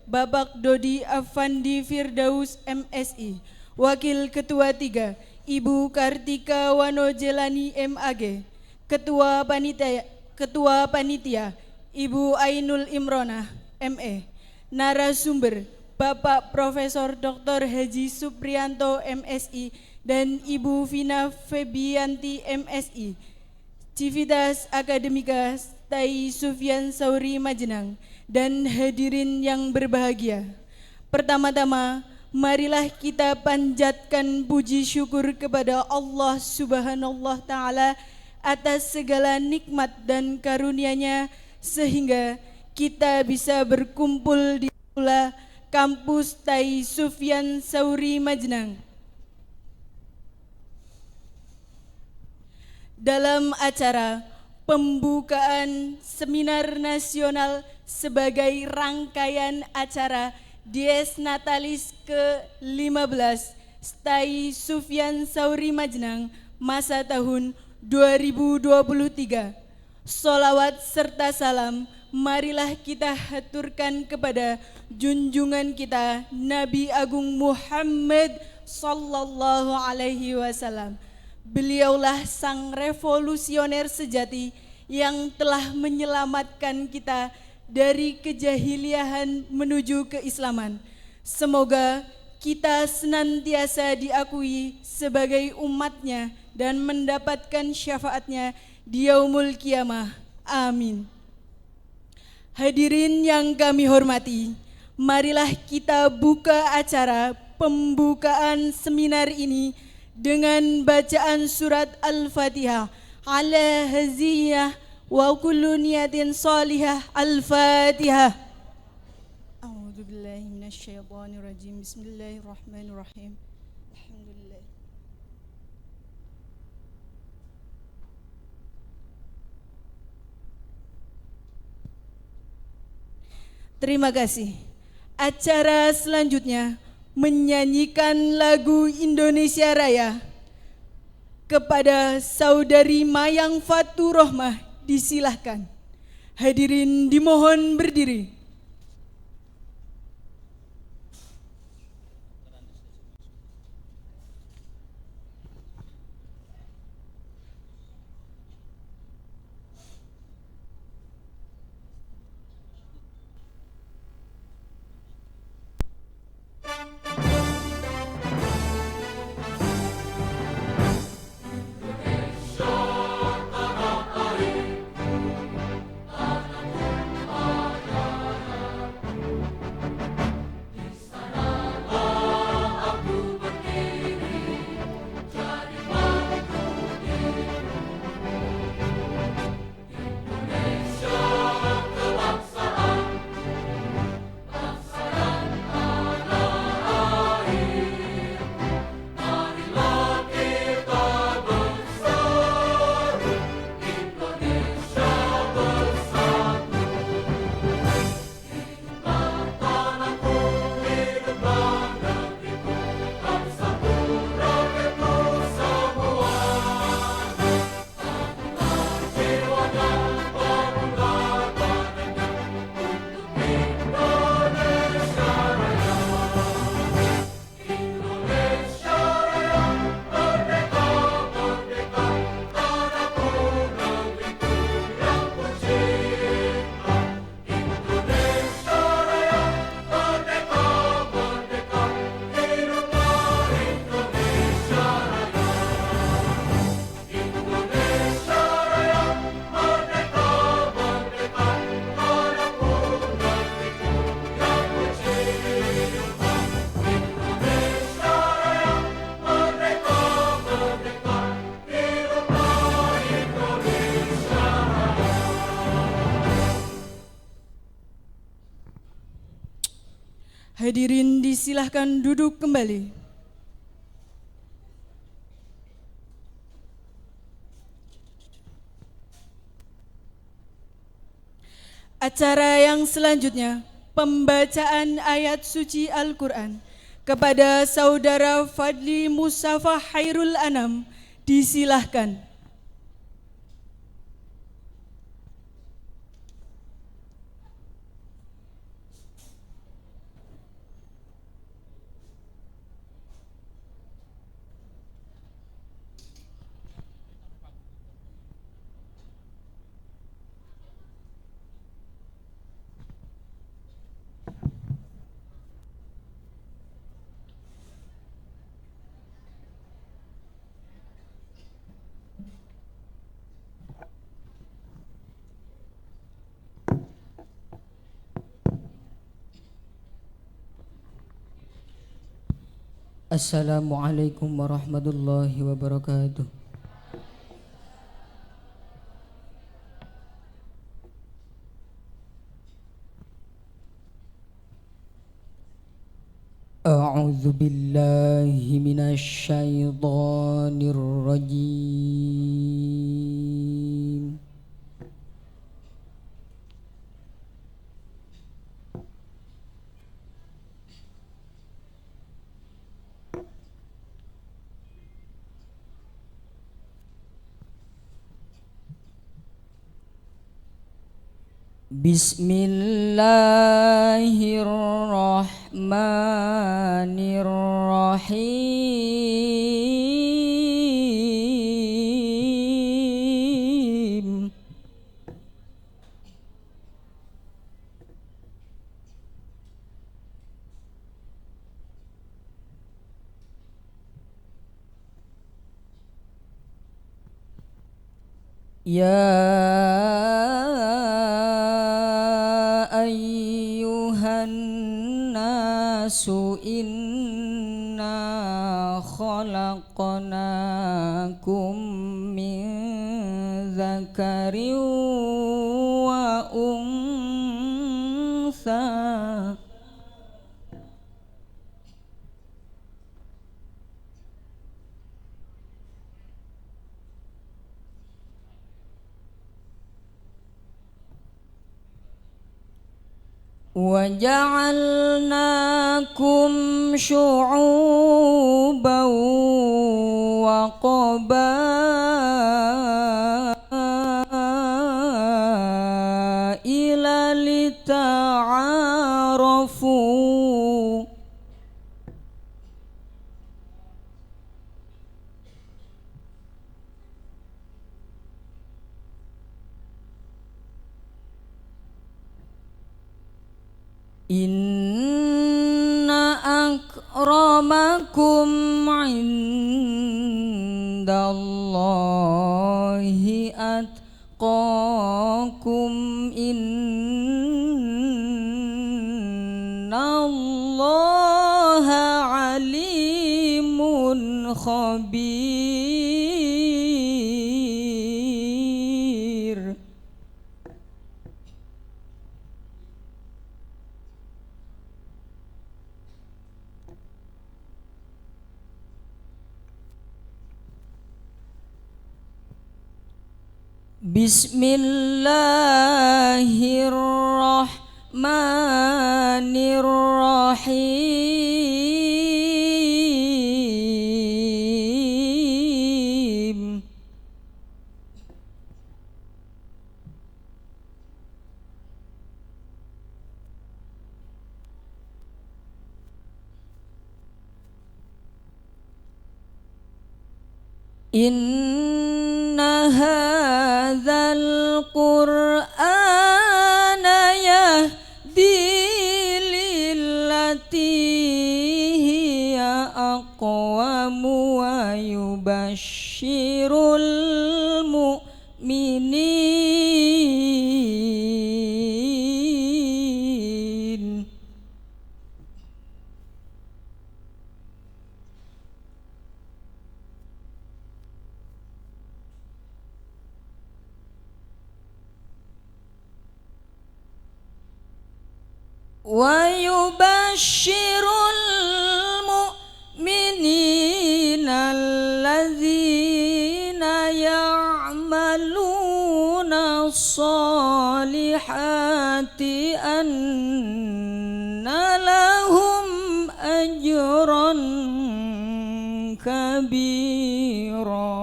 Bapak Dodi Afandi Firdaus MSI. Wakil Ketua 3 Ibu Kartika Wanojelani MAG. Ketua Panitia Ibu Ainul Imronah ME. Narasumber Bapak Profesor Dr. Haji Supriyanto MSI dan Ibu Vina Febianti MSI. Civitas Akademika Tai Sufyan Sauri Majenang dan hadirin yang berbahagia. Pertama-tama, marilah kita panjatkan puji syukur kepada Allah Subhanahu wa Ta'ala atas segala nikmat dan karunia-Nya sehingga kita bisa berkumpul di aula kampus Tai Sufyan Sauri Majenang dalam acara pembukaan seminar nasional sebagai rangkaian acara Dies Natalis ke-15 Tai Sufyan Sauri Majenang masa tahun 2023. Sholawat serta salam marilah kita haturkan kepada junjungan kita Nabi Agung Muhammad sallallahu alaihi wasallam. Beliaulah sang revolusioner sejati yang telah menyelamatkan kita dari kejahiliahan menuju keislaman. Semoga kita senantiasa diakui sebagai umatnya dan mendapatkan syafaatnya di yaumul kiamah. Amin. Hadirin yang kami hormati, marilah kita buka acara pembukaan seminar ini dengan bacaan surat Al-Fatihah. Ala haziyah wa kullu niyatin salihah. Al-Fatihah. A'udzu billahi minasyaitonir rajim. Bismillahirrahmanirrahim. Alhamdulillah. Terima kasih. Acara selanjutnya menyanyikan lagu Indonesia Raya kepada Saudari Mayang Faturrohmah, disilahkan. Hadirin dimohon berdiri. Hadirin disilahkan duduk kembali. Acara yang selanjutnya, pembacaan ayat suci Al-Quran kepada Saudara Fadli Musafa Hairul Anam, disilahkan. Assalamualaikum warahmatullahi wabarakatuh. A'udzu billahi minasy syaithanir rajim. Bismillahirrahmanirrahim. Ya ayyuhan nasu inna khalaqnakum min dzakarin wa unsa. وَجَعَلْنَاكُمْ شُعُوبًا وَقَبَائِلَ لِتَعَارَفُوا. Inna akramakum indallahi atqakum innallaha alimun khabir. Bismillahirrahmanirrahim. Inna hadzal qur'ana yahdi lillati hiya aqwamu wa yubasyirul mu'minin. Wa yubasyirul mu'minina alladzina ya'maluna sholihati anna lahum ajran kabira.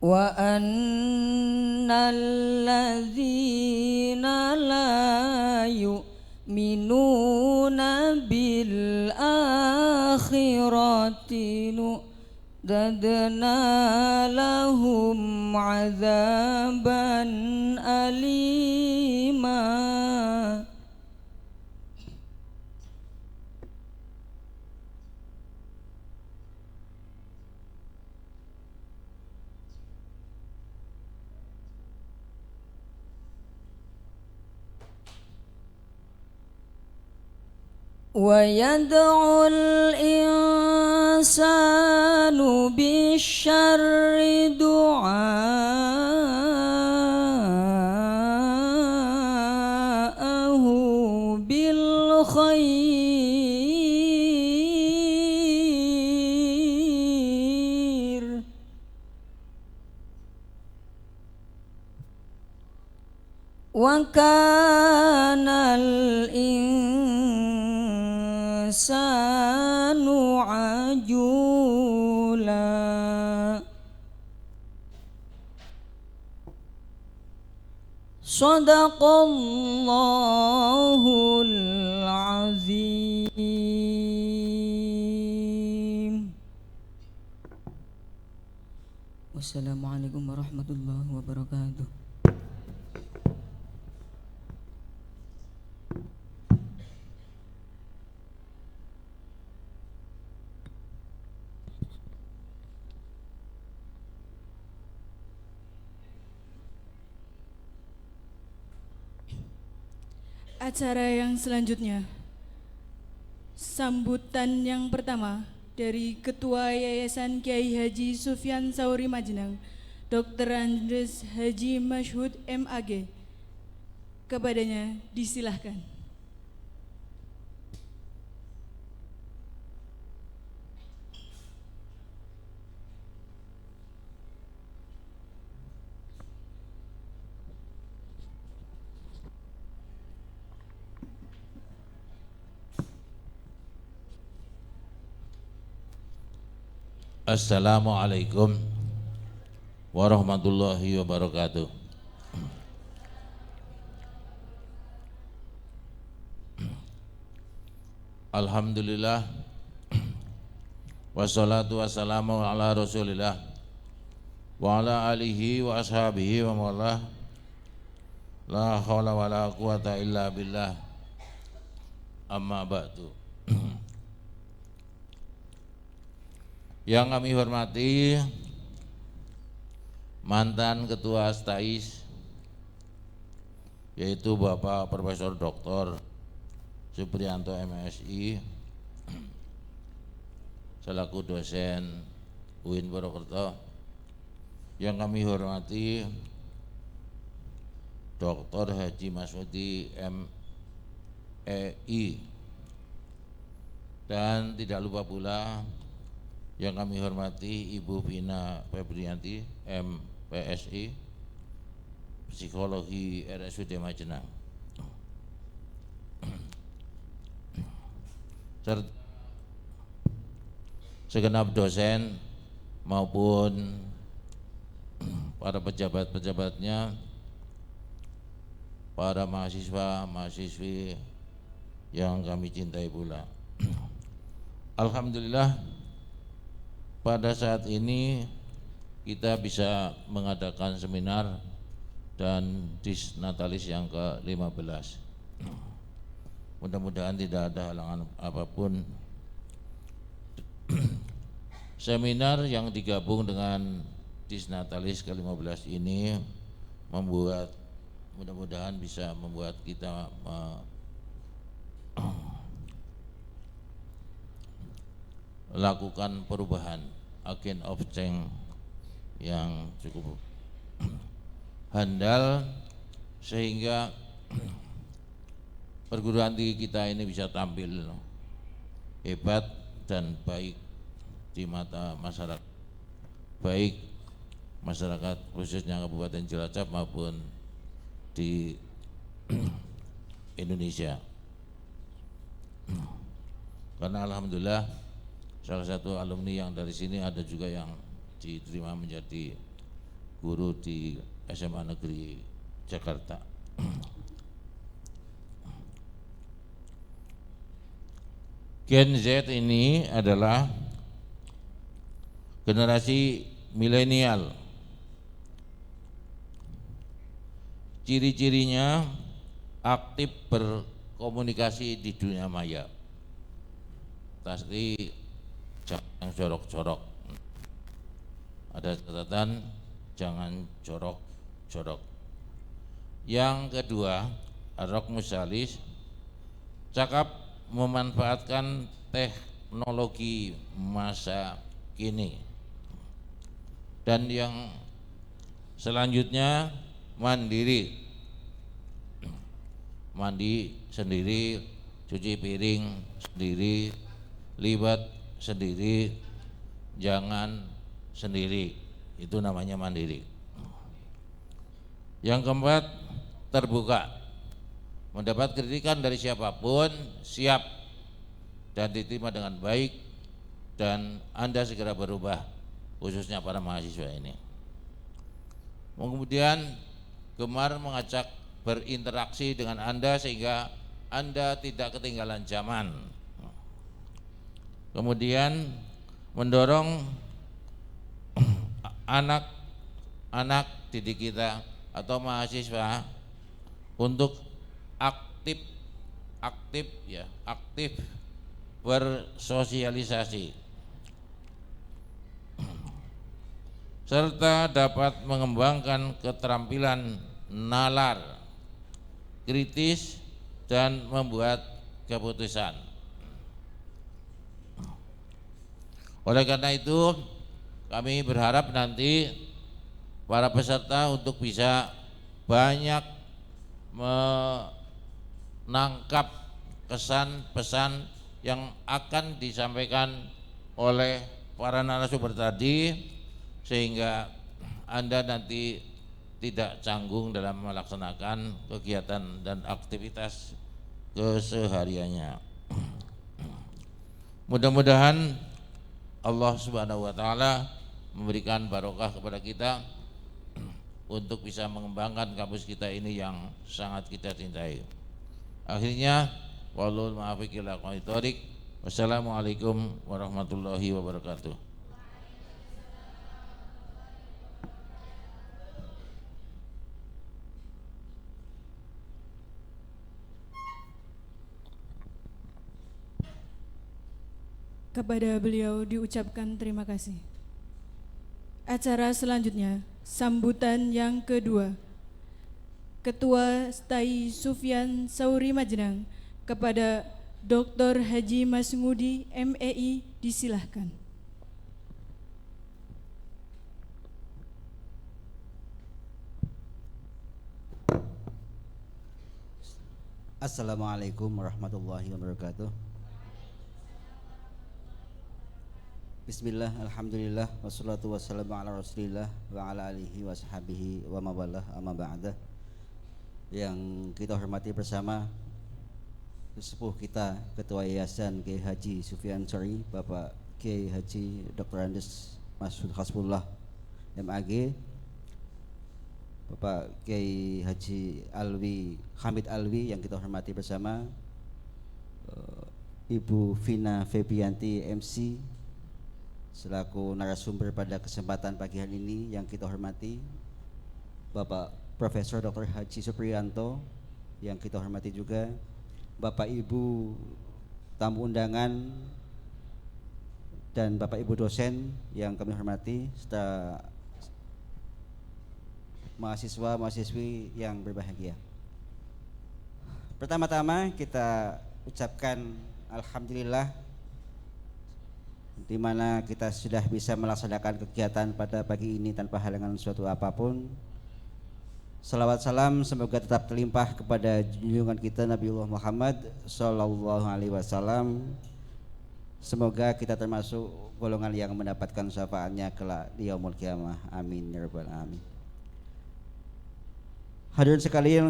Wa annal ladzina la yu'minuna bil akhirati nu'dadna lahum azaban alima. ويدعو الإنسان بالشر دعاءه بالخير وكان الإنسان عجولا صدق الله العظيم. Wassalamualaikum warahmatullahi wabarakatuh. Acara yang selanjutnya, sambutan yang pertama dari Ketua Yayasan Kiai Haji Sufyan Sauri Majenang, Dr. Andres Haji Masyhud MAG. Kepadanya disilahkan. Assalamualaikum warahmatullahi wabarakatuh. Alhamdulillah wassalatu wassalamu ala rasulillah wa ala alihi wa ashabihi wa mawala la hawla wa la quwata illa billah amma ba'du. Yang kami hormati mantan Ketua STAIS yaitu Bapak Profesor Dr. Supriyanto MSI selaku dosen UIN Purwokerto. Yang kami hormati Dr. Haji Masudi MEI, dan tidak lupa pula yang kami hormati Ibu Vina Febrianti MPSI Psikologi RSUD Majenang, serta segenap dosen maupun para pejabat-pejabatnya, para mahasiswa, mahasiswi yang kami cintai pula. Alhamdulillah pada saat ini kita bisa mengadakan seminar dan disnatalis yang ke-15. Mudah-mudahan tidak ada halangan apapun. Seminar yang digabung dengan disnatalis ke-15 ini mudah-mudahan bisa membuat kita lakukan perubahan, agent of change yang cukup handal sehingga perguruan tinggi kita ini bisa tampil hebat dan baik di mata masyarakat, baik masyarakat khususnya Kabupaten Cilacap maupun di Indonesia. Karena alhamdulillah salah satu alumni yang dari sini ada juga yang diterima menjadi guru di SMA Negeri Jakarta. Gen Z ini adalah generasi milenial. Ciri-cirinya aktif berkomunikasi di dunia maya. Pasti jangan jorok-jorok. Ada catatan, jangan jorok-jorok. Yang kedua, Ar-Rok Musalis, cakap memanfaatkan teknologi masa kini. Dan yang selanjutnya mandiri, mandi sendiri, cuci piring sendiri, libat sendiri, jangan sendiri, itu namanya mandiri. Yang keempat, terbuka, mendapat kritikan dari siapapun, siap dan diterima dengan baik, dan Anda segera berubah, khususnya para mahasiswa ini. Kemudian gemar mengajak berinteraksi dengan Anda sehingga Anda tidak ketinggalan zaman. Kemudian mendorong anak-anak didik kita atau mahasiswa untuk aktif bersosialisasi serta dapat mengembangkan keterampilan nalar, kritis, dan membuat keputusan. Oleh karena itu, kami berharap nanti para peserta untuk bisa banyak menangkap kesan-pesan yang akan disampaikan oleh para narasumber tadi, sehingga Anda nanti tidak canggung dalam melaksanakan kegiatan dan aktivitas kesehariannya. Mudah-mudahan Allah Subhanahu wa taala memberikan barokah kepada kita untuk bisa mengembangkan kampus kita ini yang sangat kita cintai. Akhirnya, wallahul muwaffiq ila aqwamit thoriq. Wassalamualaikum warahmatullahi wabarakatuh. Kepada beliau diucapkan terima kasih. Acara selanjutnya, sambutan yang kedua. Ketua STAI Sufyan Sauri Majenang kepada Dr. Haji Masngudi MEI disilahkan. Assalamualaikum warahmatullahi wabarakatuh. Bismillah, alhamdulillah, wassalatu wassalamu ala rasulillah wa ala alihi wa sahabihi wa mawalah amma ba'dah. Yang kita hormati bersama sesepuh kita, Ketua Yayasan Kiai Haji Sufyan Sauri, Bapak Kiai Haji Dr. Andes Masud Hasbullah MAG, Bapak Kiai Haji Hamid Alwi yang kita hormati bersama, Ibu Vina Febianti MC selaku narasumber pada kesempatan pagi hari ini yang kita hormati, Bapak Profesor Dr. Haji Supriyanto yang kita hormati juga, Bapak Ibu tamu undangan dan Bapak Ibu dosen yang kami hormati, serta mahasiswa-mahasiswi yang berbahagia. Pertama-tama kita ucapkan alhamdulillah di mana kita sudah bisa melaksanakan kegiatan pada pagi ini tanpa halangan suatu apapun. Salawat salam semoga tetap terlimpah kepada junjungan kita Nabiullah Muhammad Sallallahu Alaihi Wasallam. Semoga kita termasuk golongan yang mendapatkan syafaatnya kelak di yaumul qiyamah. Amin ya rabbal alamin. Hadirin sekalian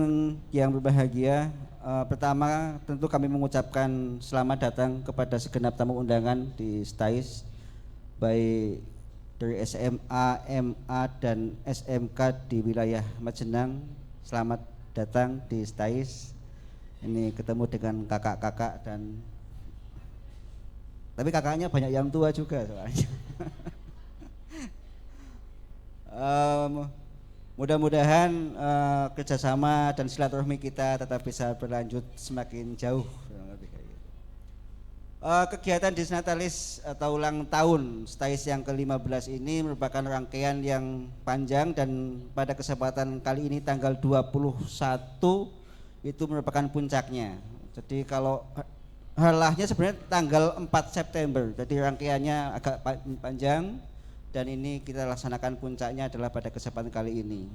yang berbahagia, pertama tentu kami mengucapkan selamat datang kepada segenap tamu undangan di STAIS, baik dari SMA, MA, dan SMK di wilayah Majenang. Selamat datang di STAIS. Ini ketemu dengan kakak-kakak tapi kakaknya banyak yang tua juga soalnya. Mudah-mudahan kerjasama dan silaturahmi kita tetap bisa berlanjut semakin jauh. Kegiatan Disnatalis atau ulang tahun STAIS yang ke-15 ini merupakan rangkaian yang panjang, dan pada kesempatan kali ini tanggal 21 itu merupakan puncaknya. Jadi kalau halahnya sebenarnya tanggal 4 September. Jadi rangkaiannya agak panjang dan ini kita laksanakan puncaknya adalah pada kesempatan kali ini.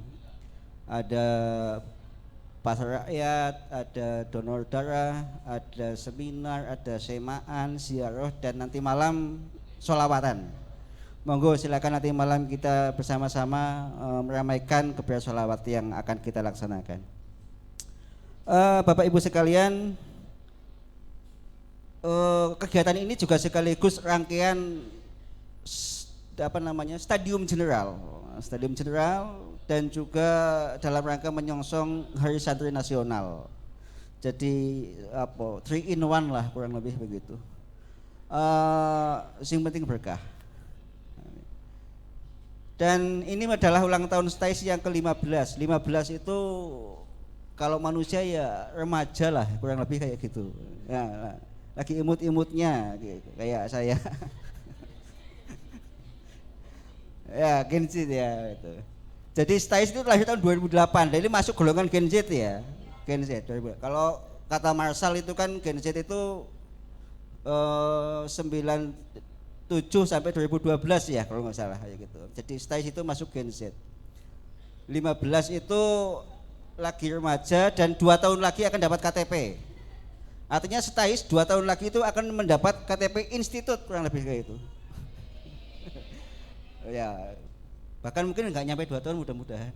Ada pasar rakyat, ada donor darah, ada seminar, ada semaan, ziarah, dan nanti malam sholawatan. Monggo silakan nanti malam kita bersama-sama meramaikan kepada sholawat yang akan kita laksanakan. Bapak Ibu sekalian, kegiatan ini juga sekaligus rangkaian stadium general dan juga dalam rangka menyongsong Hari Santri Nasional. Jadi 3 in 1 lah kurang lebih begitu. Yang penting berkah. Dan ini adalah ulang tahun STAIS yang ke-15. 15 itu kalau manusia ya remaja lah kurang lebih kayak gitu. Ya, lagi imut-imutnya kayak saya. Ya, Gen Z ya itu. Jadi STAIS itu lahir tahun 2008, jadi masuk golongan Gen Z ya. Gen Z. Kalau kata Marshall itu kan Gen Z itu 97 sampai 2012 ya kalau nggak salah kayak gitu. Jadi STAIS itu masuk Gen Z. 15 itu lagi remaja dan 2 tahun lagi akan dapat KTP. Artinya STAIS 2 tahun lagi itu akan mendapat KTP institut kurang lebih kayak itu. Ya, bahkan mungkin nggak nyampe 2 tahun mudah-mudahan.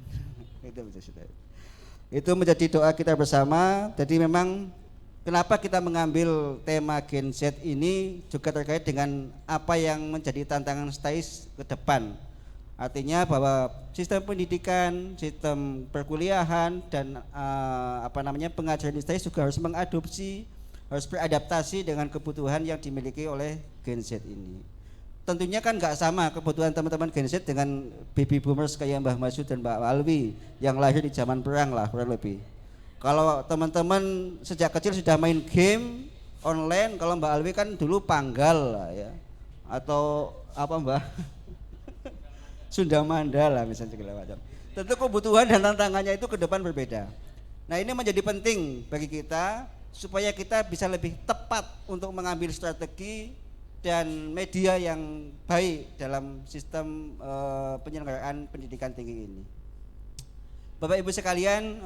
Itu menjadi doa kita bersama. Jadi memang kenapa kita mengambil tema Gen Z ini juga terkait dengan apa yang menjadi tantangan STAIS ke depan. Artinya bahwa sistem pendidikan, sistem perkuliahan dan pengajaran di STAIS juga harus mengadopsi, harus beradaptasi dengan kebutuhan yang dimiliki oleh Gen Z ini. Tentunya kan nggak sama kebutuhan teman-teman Gen Z dengan baby boomers kayak Mbah Masud dan Mbak Alwi yang lahir di zaman perang lah kurang lebih. Kalau teman-teman sejak kecil sudah main game online, kalau Mbak Alwi kan dulu panggal lah ya, atau apa Mbak Sunda Mandala misalnya segala macam. Tentu kebutuhan dan tantangannya itu ke depan berbeda. Nah ini menjadi penting bagi kita supaya kita bisa lebih tepat untuk mengambil strategi dan media yang baik dalam sistem penyelenggaraan pendidikan tinggi ini. Bapak Ibu sekalian,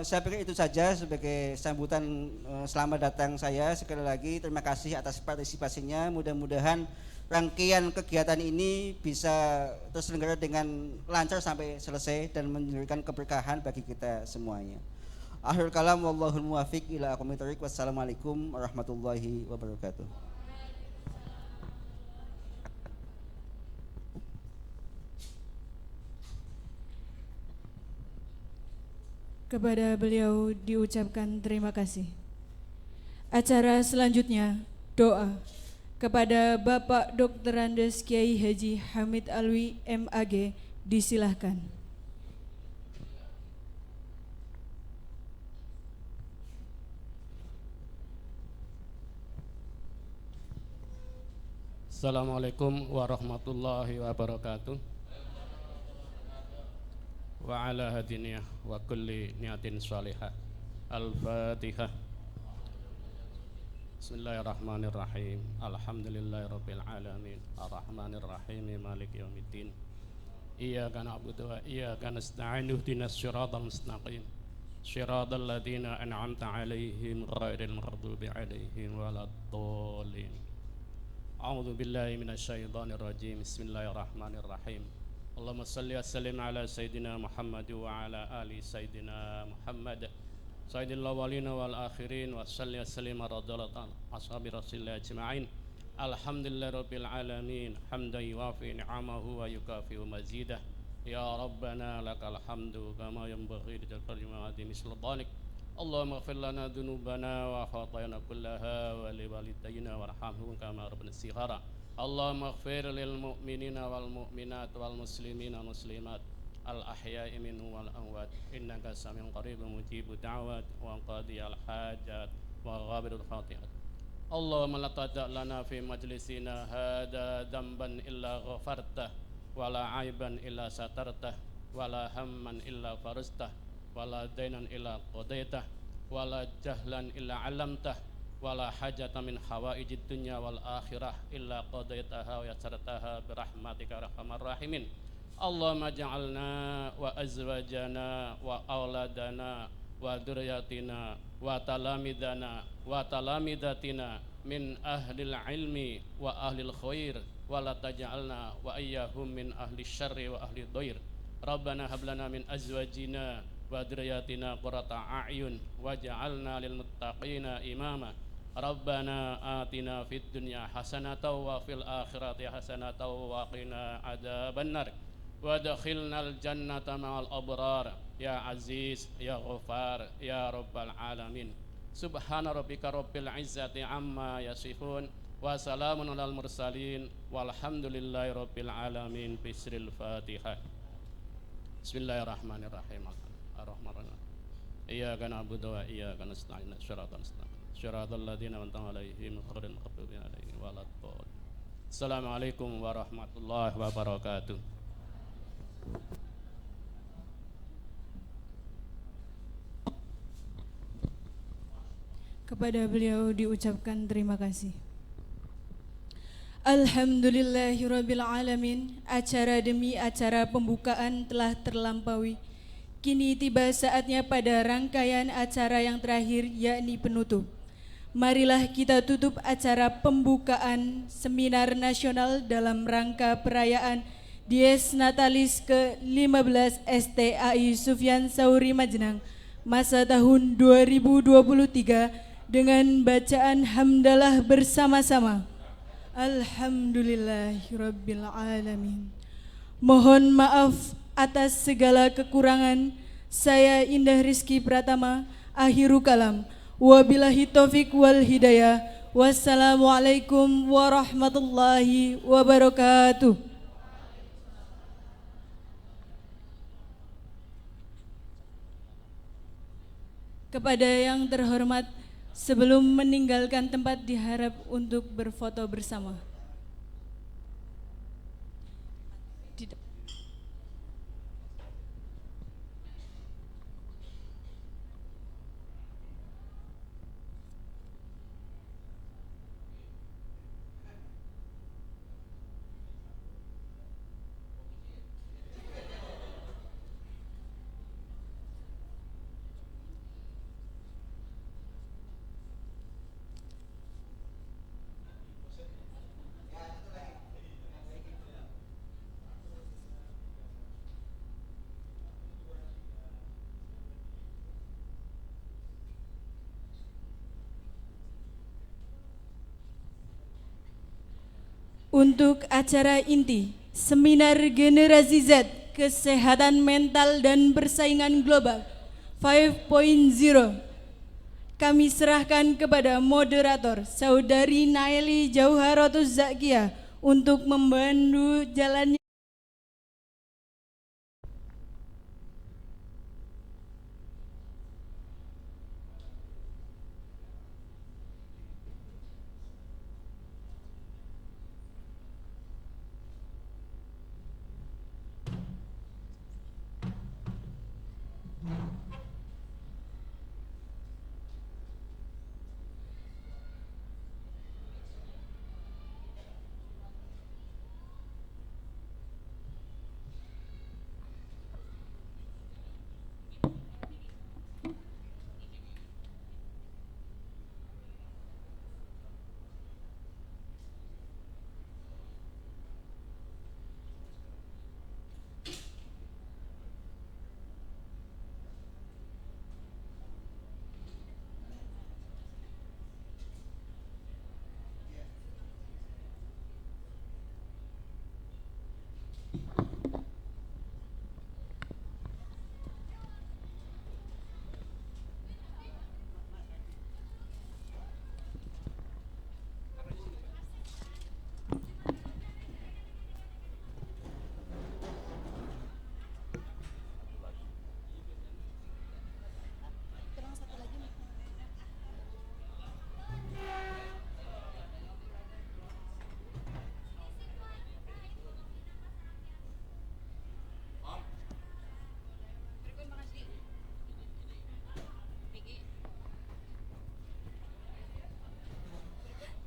saya pikir itu saja sebagai sambutan selamat datang saya. Sekali lagi terima kasih atas partisipasinya. Mudah-mudahan rangkaian kegiatan ini bisa terselenggara dengan lancar sampai selesai dan memberikan keberkahan bagi kita semuanya. Akhir kalam, wallahul muwaffiq ila aqwamit thoriq. Wassalamualaikum warahmatullahi wabarakatuh. Kepada beliau diucapkan terima kasih. Acara selanjutnya doa kepada Bapak Dr. Andes Kiai Haji Hamid Alwi MAG disilahkan. Assalamualaikum warahmatullahi wabarakatuh. Wa ala hadiniyah wa kulli niyatin salihah. Al-Fatihah. Bismillahirrahmanirrahim. Alhamdulillahirabbil alamin. Arrahmanirrahim. Maliki yaumiddin. Iyyaka na'budu wa iyyaka nasta'in. Ihdinas siratal mustaqim. Siratal ladzina an'amta 'alaihim ghairil maghdubi 'alaihim waladdallin. A'udzu billahi minasyaitonir rajim. Bismillahirrahmanirrahim. Allahumma salli wa sallim ala sayyidina Muhammad wa ala ali sayyidina Muhammad sayyidil awwalin wal akhirin wa salli wa sallim ala ashabi rasulillah ajma'in. Alhamdulillahirabbil alamin hamdan yuwafi ni'amahu wa yukafi mazidah. Ya Rabbana lakal hamdu kama yanbaghi li jalali sultanik. Allahumma ighfir lana dhunubana wa khatayana kullaha wa li walidayna warhamhum kama rabbana sighara. Allahumma ighfir lil mu'minina wal mu'minat wal muslimina muslimat al ahya'i minhum wal amwat innaka samiun qaribun mujibud da'wat wa qadiyal hajat wa ghabirul khati'at. Allahumma la tada' lana fi majlisina hada dhanban illa ghafartah wa la aiban illa satartah wa la hamman illa farastah wa la dainan illa qadaitah wa la jahlan illa 'allamtah wala hajata min hawaijid dunya wal akhirah illa qadaitaha wa yassartaha birahmatika arhamar rahimin. Allahumma ja'alna wa azwajana wa auladana wa dzurriyyatina wa talamidana wa talamidatina min ahlil ilmi wa ahlil khair wa la taj'alna wa iyyahum min ahli syarri wa ahli dhair. Rabbana hab lana min azwajina wa dzurriyyatina qurrata a'yun waj'alna lil muttaqina imama. Rabbana atina fid dunya hasanatan wa fil akhirati hasanatan wa qina adzabannar. Wadkhilnal jannata ma'al abrar ya aziz ya ghafar ya rabbal alamin. Subhana rabbika rabbil izzati amma yasifun wa salamun alal mursalin walhamdulillahi rabbil alamin. Bismil Fatihah. Bismillahirrahmanirrahim. Ar-Rahmanir-Rahim. Iyyaka na'budu wa iyyaka nasta'in. Shiratal ladzina an'amta 'alaihim ghairil maghdubi 'alaihim waladdallin. Assalamualaikum warahmatullahi wabarakatuh. Kepada beliau diucapkan terima kasih. Alhamdulillahirabbil alamin. Acara demi acara pembukaan telah terlampaui. Kini tiba saatnya pada rangkaian acara yang terakhir, yakni penutup. Marilah kita tutup acara pembukaan seminar nasional dalam rangka perayaan Dies Natalis ke-15 STAI Sufyan Tsauri Majnang masa tahun 2023 dengan bacaan hamdalah bersama-sama. Alhamdulillahirabbil alamin. Mohon maaf atas segala kekurangan. Saya Indah Rizky Pratama, akhiru kalam. Wabillahi taufik wal hidayah. Wassalamualaikum warahmatullahi wabarakatuh. Kepada yang terhormat, sebelum meninggalkan tempat diharap untuk berfoto bersama. Untuk acara inti Seminar Generasi Z Kesehatan Mental dan Persaingan Global 5.0, kami serahkan kepada moderator Saudari Naili Jauharatus Zakiyah untuk membantu jalannya.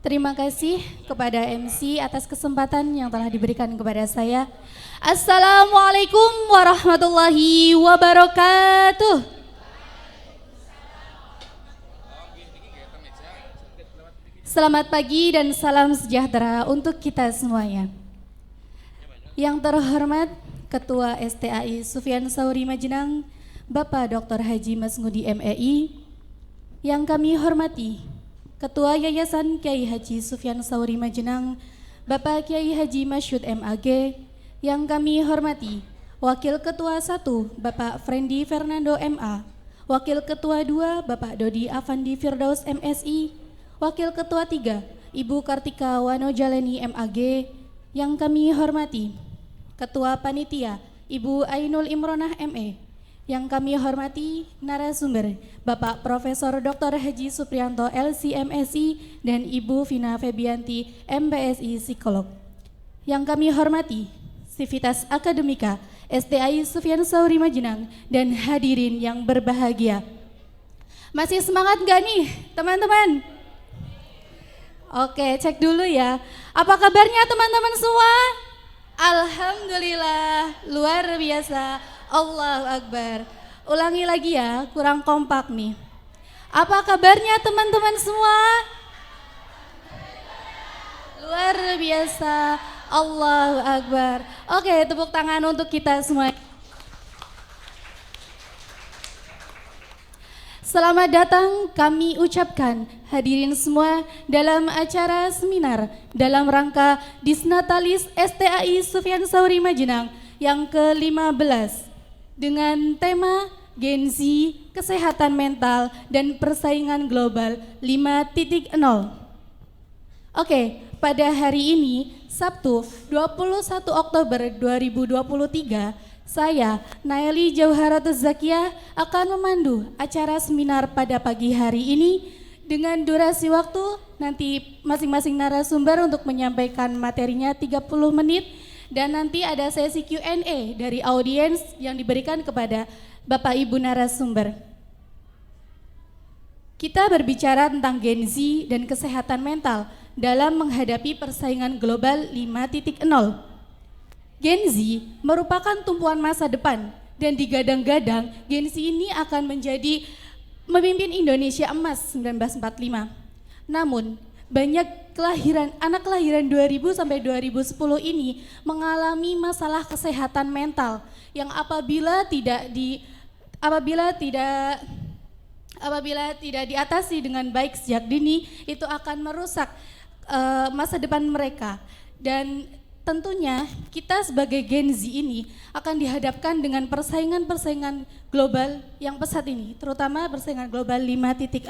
Terima kasih kepada MC atas kesempatan yang telah diberikan kepada saya. Assalamualaikum warahmatullahi wabarakatuh. Selamat pagi dan salam sejahtera untuk kita semuanya. Yang terhormat Ketua STAI Sufyan Sauri Majenang, Bapak Dr. Haji Masngudi MEI, yang kami hormati Ketua Yayasan Kiai Haji Sufyan Sauri Majenang, Bapak Kiai Haji Masyhud MAG, yang kami hormati Wakil Ketua 1 Bapak Frendi Fernando MA, Wakil Ketua 2 Bapak Dodi Afandi Firdaus MSI, Wakil Ketua 3 Ibu Kartika Wano Jaleni MAG, yang kami hormati Ketua Panitia Ibu Ainul Imronah ME, yang kami hormati narasumber Bapak Profesor Dr. Haji Supriyanto LCMSI dan Ibu Vina Febianti MPSI Psikolog. Yang kami hormati Sivitas Akademika STAI Sufyan Sauri Majenang dan hadirin yang berbahagia. Masih semangat gak nih teman-teman? Oke, cek dulu ya. Apa kabarnya teman-teman semua? Alhamdulillah, luar biasa. Allahu Akbar. Ulangi lagi ya, kurang kompak nih. Apa kabarnya teman-teman semua? Luar biasa. Allahu Akbar. Oke, tepuk tangan untuk kita semua. Selamat datang kami ucapkan hadirin semua dalam acara seminar dalam rangka Disnatalis STAI Sufyan Sauri Majenang yang ke-15 dengan tema Gen Z, Kesehatan Mental dan Persaingan Global 5.0. Oke, pada hari ini Sabtu 21 Oktober 2023, saya Naeli Jauharatus Zakiah akan memandu acara seminar pada pagi hari ini dengan durasi waktu nanti masing-masing narasumber untuk menyampaikan materinya 30 menit dan nanti ada sesi Q&A dari audiens yang diberikan kepada Bapak Ibu narasumber. Kita berbicara tentang Gen Z dan kesehatan mental dalam menghadapi persaingan global 5.0. Gen Z merupakan tumpuan masa depan dan digadang-gadang Gen Z ini akan menjadi memimpin Indonesia emas 1945. Namun banyak anak kelahiran 2000 sampai 2010 ini mengalami masalah kesehatan mental yang apabila tidak diatasi dengan baik sejak dini itu akan merusak masa depan mereka. Dan tentunya kita sebagai Gen Z ini akan dihadapkan dengan persaingan-persaingan global yang pesat ini, terutama persaingan global 5.0.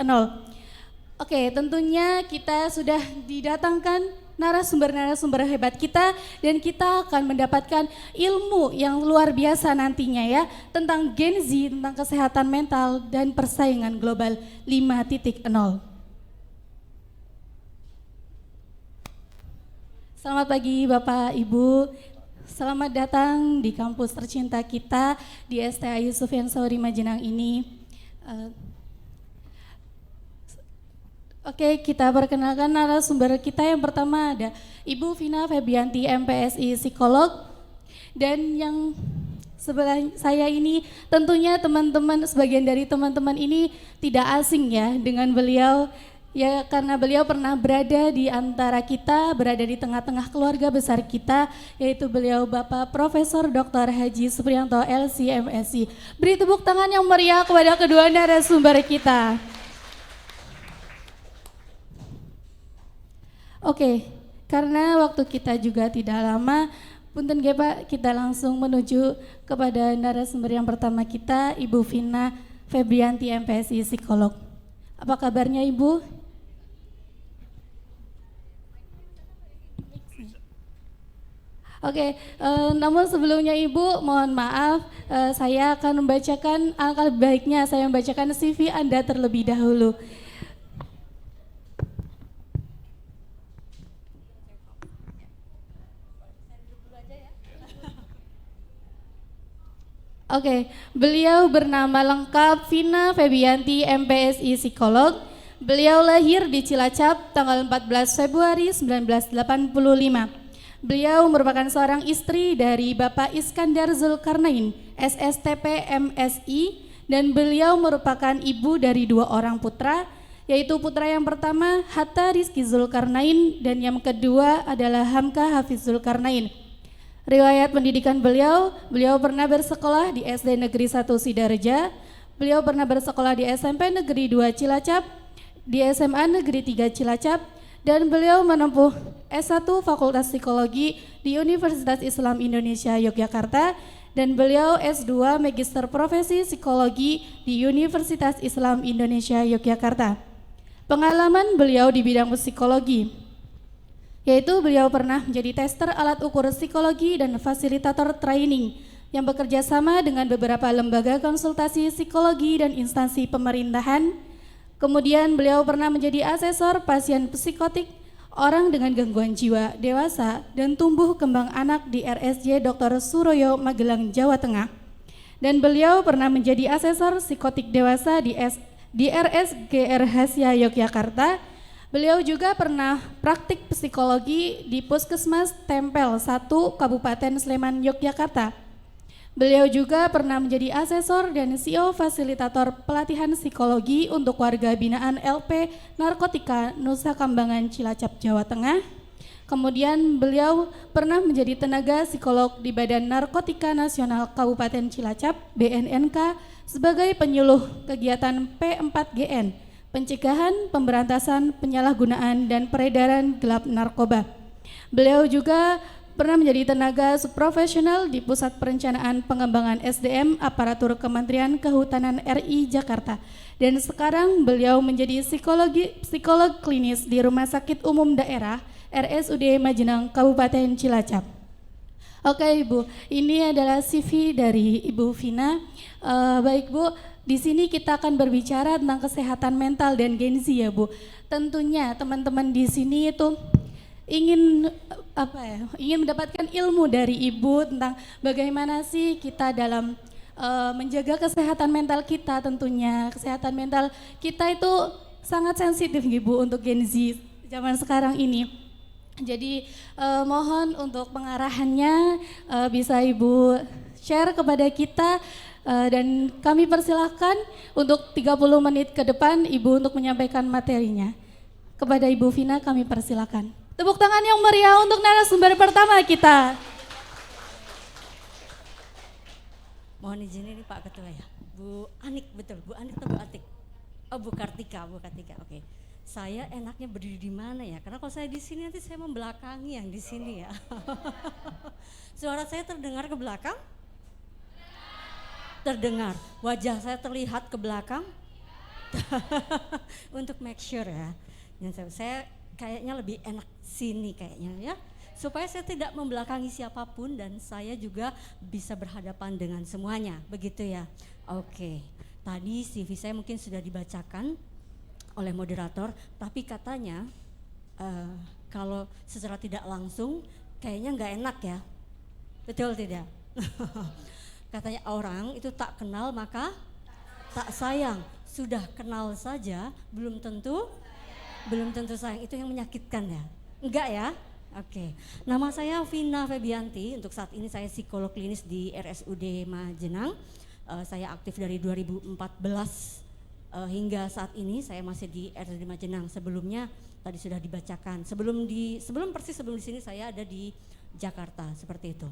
Oke, tentunya kita sudah didatangkan narasumber-narasumber hebat kita dan kita akan mendapatkan ilmu yang luar biasa nantinya ya tentang Gen Z, tentang kesehatan mental dan persaingan global 5.0. Selamat pagi Bapak Ibu, selamat datang di kampus tercinta kita di STAI Sufyan Sauri Majenang ini. Oke, kita perkenalkan narasumber kita. Yang pertama ada Ibu Vina Febianti MPSI Psikolog, dan yang sebelah saya ini tentunya teman-teman, sebagian dari teman-teman ini tidak asing ya dengan beliau. Ya, karena beliau pernah berada di antara kita, berada di tengah-tengah keluarga besar kita, yaitu beliau Bapak Profesor Dr. Haji Supriyanto LCMSI. Beri tepuk tangan yang meriah kepada kedua narasumber kita. Oke, karena waktu kita juga tidak lama, punten ge Pak, kita langsung menuju kepada narasumber yang pertama kita, Ibu Vina Febianti MPSI Psikolog. Apa kabarnya Ibu? Oke, namun sebelumnya Ibu, mohon maaf, saya akan membacakan, alangkah baiknya saya membacakan CV Anda terlebih dahulu. Oke, beliau bernama lengkap Vina Febianti MPSI Psikolog. Beliau lahir di Cilacap tanggal 14 Februari 1985. Beliau merupakan seorang istri dari Bapak Iskandar Zulkarnain, SSTP MSI, dan beliau merupakan ibu dari 2 orang putra, yaitu putra yang pertama Hatta Rizky Zulkarnain dan yang kedua adalah Hamka Hafiz Zulkarnain. Riwayat pendidikan beliau pernah bersekolah di SD Negeri 1 Sidareja, beliau pernah bersekolah di SMP Negeri 2 Cilacap, di SMA Negeri 3 Cilacap, dan beliau menempuh S1 Fakultas Psikologi di Universitas Islam Indonesia Yogyakarta, dan beliau S2 Magister Profesi Psikologi di Universitas Islam Indonesia Yogyakarta. Pengalaman beliau di bidang psikologi, yaitu beliau pernah menjadi tester alat ukur psikologi dan fasilitator training yang bekerja sama dengan beberapa lembaga konsultasi psikologi dan instansi pemerintahan. Kemudian beliau pernah menjadi asesor pasien psikotik, orang dengan gangguan jiwa, dewasa, dan tumbuh kembang anak di RSJ Dr. Suroyo, Magelang, Jawa Tengah. Dan beliau pernah menjadi asesor psikotik dewasa di RSGR Hasya, Yogyakarta. Beliau juga pernah praktik psikologi di Puskesmas Tempel 1 Kabupaten Sleman, Yogyakarta. Beliau juga pernah menjadi asesor dan CEO fasilitator pelatihan psikologi untuk warga binaan LP Narkotika Nusa Kambangan, Cilacap, Jawa Tengah. Kemudian beliau pernah menjadi tenaga psikolog di Badan Narkotika Nasional Kabupaten Cilacap (BNNK) sebagai penyuluh kegiatan P4GN, pencegahan, pemberantasan, penyalahgunaan, dan peredaran gelap narkoba. Beliau juga pernah menjadi tenaga subprofesional di Pusat Perencanaan Pengembangan SDM Aparatur Kementerian Kehutanan RI Jakarta, dan sekarang beliau menjadi psikolog klinis di Rumah Sakit Umum Daerah RSUD Majenang Kabupaten Cilacap. Oke Ibu, ini adalah CV dari Ibu Vina. Baik Bu, di sini kita akan berbicara tentang kesehatan mental dan Gen Z ya Bu. Tentunya teman-teman di sini itu ingin mendapatkan ilmu dari Ibu tentang bagaimana sih kita dalam menjaga kesehatan mental kita. Tentunya kesehatan mental kita itu sangat sensitif Ibu untuk Gen Z zaman sekarang ini. Jadi mohon untuk pengarahannya bisa Ibu share kepada kita, dan kami persilahkan untuk 30 menit ke depan Ibu untuk menyampaikan materinya. Kepada Ibu Vina kami persilakan. Tepuk tangan yang meriah untuk narasumber pertama kita. Mohon izin ini Pak Ketua ya. Bu Anik, betul, Bu Anik atau Bu Atik? Oh Bu Kartika, oke. Saya enaknya berdiri di mana ya? Karena kalau saya di sini nanti saya membelakangi yang di sini ya. Suara saya terdengar ke belakang? Terdengar. Wajah saya terlihat ke belakang? Untuk make sure ya. Saya kayaknya lebih enak sini kayaknya ya, supaya saya tidak membelakangi siapapun dan saya juga bisa berhadapan dengan semuanya, begitu ya. Oke, tadi CV saya mungkin sudah dibacakan oleh moderator, tapi katanya kalau secara tidak langsung kayaknya nggak enak ya, betul tidak? Katanya orang itu tak kenal maka tak sayang, sudah kenal saja belum tentu sayang, itu yang menyakitkan ya? Enggak ya? Oke. Nama saya Vina Febianti, untuk saat ini saya psikolog klinis di RSUD Majenang. Saya aktif dari 2014 hingga saat ini saya masih di RSUD Majenang. Sebelumnya tadi sudah dibacakan. Sebelum di sini saya ada di Jakarta, seperti itu.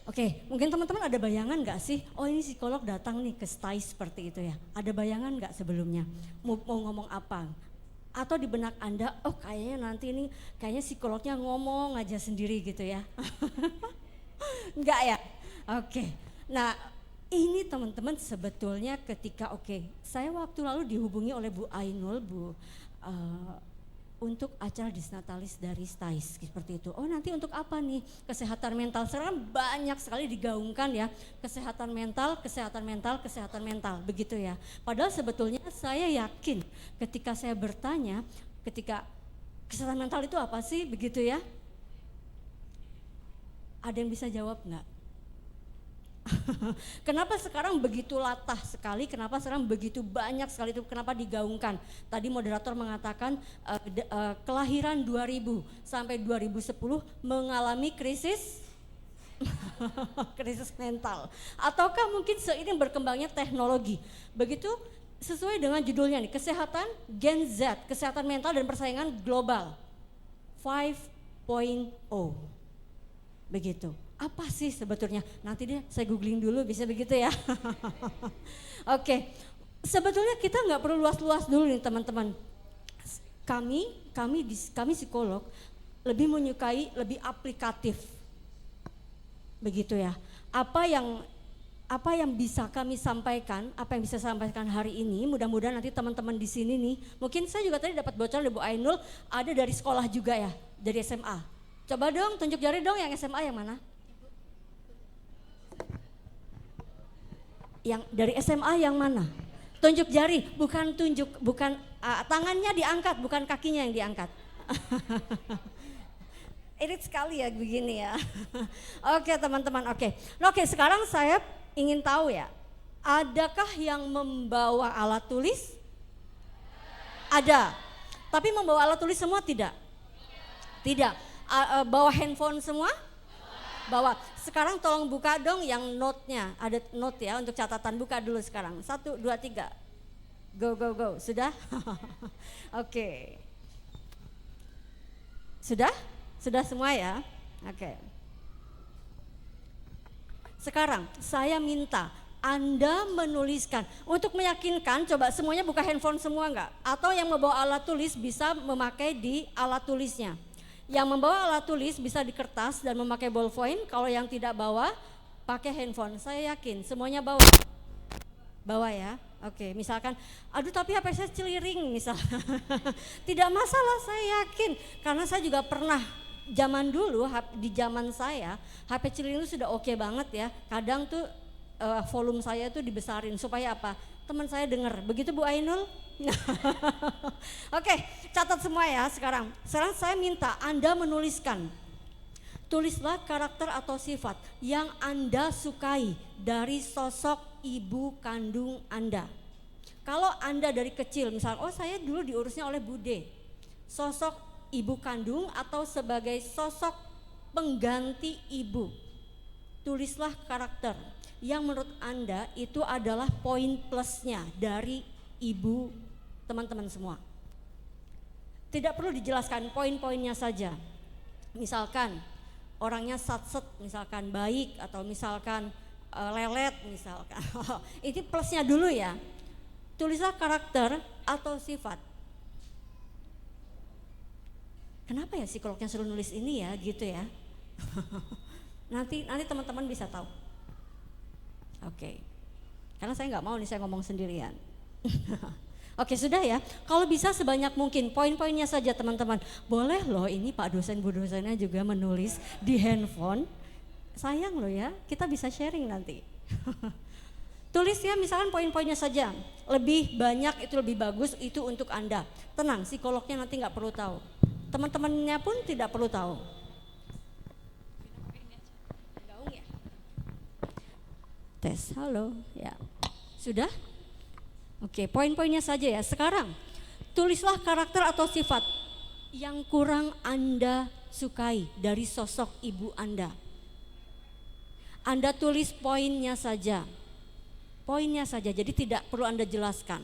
Oke, mungkin teman-teman ada bayangan nggak sih? Oh ini psikolog datang nih ke STAIS seperti itu ya. Ada bayangan nggak sebelumnya? Mau ngomong apa? Atau di benak Anda, oh kayaknya nanti ini kayaknya psikolognya ngomong aja sendiri gitu ya. Enggak ya? Oke. Nah ini teman-teman sebetulnya ketika saya waktu lalu dihubungi oleh Bu Ainul, untuk acara disnatalis dari STAIS seperti itu. Oh nanti untuk apa nih? Kesehatan mental. Sekarang banyak sekali digaungkan ya, kesehatan mental, begitu ya. Padahal sebetulnya saya yakin ketika saya bertanya, ketika kesehatan mental itu apa sih, begitu ya? Ada yang bisa jawab nggak? Kenapa sekarang begitu latah sekali, kenapa sekarang begitu banyak sekali itu, kenapa digaungkan? Tadi moderator mengatakan kelahiran 2000 sampai 2010 mengalami krisis krisis mental. Ataukah mungkin seiring berkembangnya teknologi, begitu sesuai dengan judulnya nih, kesehatan Gen Z, kesehatan mental dan persaingan global 5.0. Begitu. Apa sih sebetulnya? Nanti deh saya googling dulu, bisa begitu ya. Oke, sebetulnya kita nggak perlu luas-luas dulu nih teman-teman. Kami psikolog lebih menyukai lebih aplikatif, begitu ya. Apa yang bisa kami sampaikan, apa yang bisa saya sampaikan hari ini, mudah-mudahan nanti teman-teman di sini nih, mungkin saya juga tadi dapat bocoran dari Bu Ainul, ada dari sekolah juga ya, dari SMA. Coba dong tunjuk jari dong yang SMA yang mana? Yang dari SMA yang mana? Tunjuk jari, bukan tangannya diangkat, bukan kakinya yang diangkat. Irit sekali ya begini ya. Oke teman-teman, oke sekarang saya ingin tahu ya, adakah yang membawa alat tulis? Ada, tapi membawa alat tulis semua tidak? Tidak. Bawa handphone semua? Bawa. Sekarang tolong buka dong yang note-nya, ada note ya untuk catatan, buka dulu sekarang. 1, 2, 3, go, sudah? Oke. Sudah? Sudah semua ya? Oke. Sekarang saya minta Anda menuliskan, untuk meyakinkan coba semuanya buka handphone semua enggak? Atau yang membawa alat tulis bisa memakai di alat tulisnya. Yang membawa alat tulis bisa di kertas dan memakai ballpoint, kalau yang tidak bawa pakai handphone. Saya yakin semuanya bawa. Bawa ya. Oke, misalkan aduh tapi HP saya celiring misalnya. Tidak masalah, saya yakin karena saya juga pernah zaman dulu di zaman saya HP celiring itu sudah oke banget ya. Kadang tuh volume saya tuh dibesarin supaya apa? Teman saya dengar. Begitu Bu Ainul? Oke, catat semua ya sekarang. Sekarang saya minta Anda menuliskan. Tulislah karakter atau sifat yang Anda sukai dari sosok ibu kandung Anda. Kalau Anda dari kecil, misalnya, oh saya dulu diurusnya oleh Bude. Sosok ibu kandung atau sebagai sosok pengganti ibu. Tulislah karakter yang menurut Anda itu adalah poin plusnya dari ibu teman-teman semua. Tidak perlu dijelaskan, poin-poinnya saja. Misalkan orangnya satset, misalkan baik, atau misalkan lelet misalkan. Ini plusnya dulu ya. Tulislah karakter atau sifat. Kenapa ya psikolognya suruh nulis ini ya gitu ya. Nanti teman-teman bisa tahu. Oke. Karena saya nggak mau nih saya ngomong sendirian. Oke sudah ya, kalau bisa sebanyak mungkin poin-poinnya saja teman-teman. Boleh loh ini Pak dosen Bu dosennya juga menulis di handphone. Sayang loh ya, kita bisa sharing nanti. Tulis ya misalkan poin-poinnya saja. Lebih banyak itu lebih bagus, itu untuk Anda. Tenang, psikolognya nanti nggak perlu tahu. Teman-temannya pun tidak perlu tahu. Gaung ya? Tes, halo ya. Sudah? Oke, poin-poinnya saja ya. Sekarang tulislah karakter atau sifat yang kurang Anda sukai dari sosok ibu Anda. Anda tulis poinnya saja. Poinnya saja, jadi tidak perlu Anda jelaskan.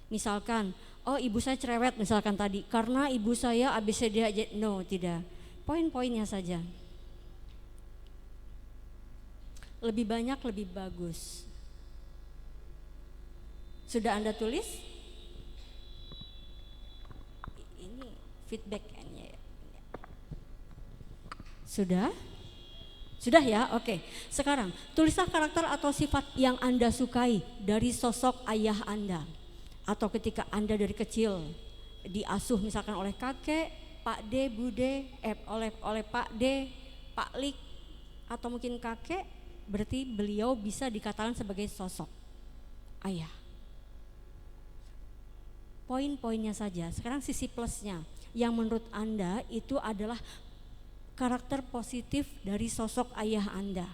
Misalkan, oh ibu saya cerewet misalkan tadi, karena ibu saya ABCD aja. No, tidak. Poin-poinnya saja. Lebih banyak lebih bagus. Sudah Anda tulis? Ini feedback-nya ya. Sudah? Sudah ya? Oke. Sekarang tulislah karakter atau sifat yang Anda sukai dari sosok ayah Anda. Atau ketika Anda dari kecil diasuh misalkan oleh kakek, Pak D, Bude, oleh Pak D, Pak Lik, atau mungkin kakek, berarti beliau bisa dikatakan sebagai sosok ayah. Poin-poinnya saja. Sekarang sisi plusnya yang menurut Anda itu adalah karakter positif dari sosok ayah Anda.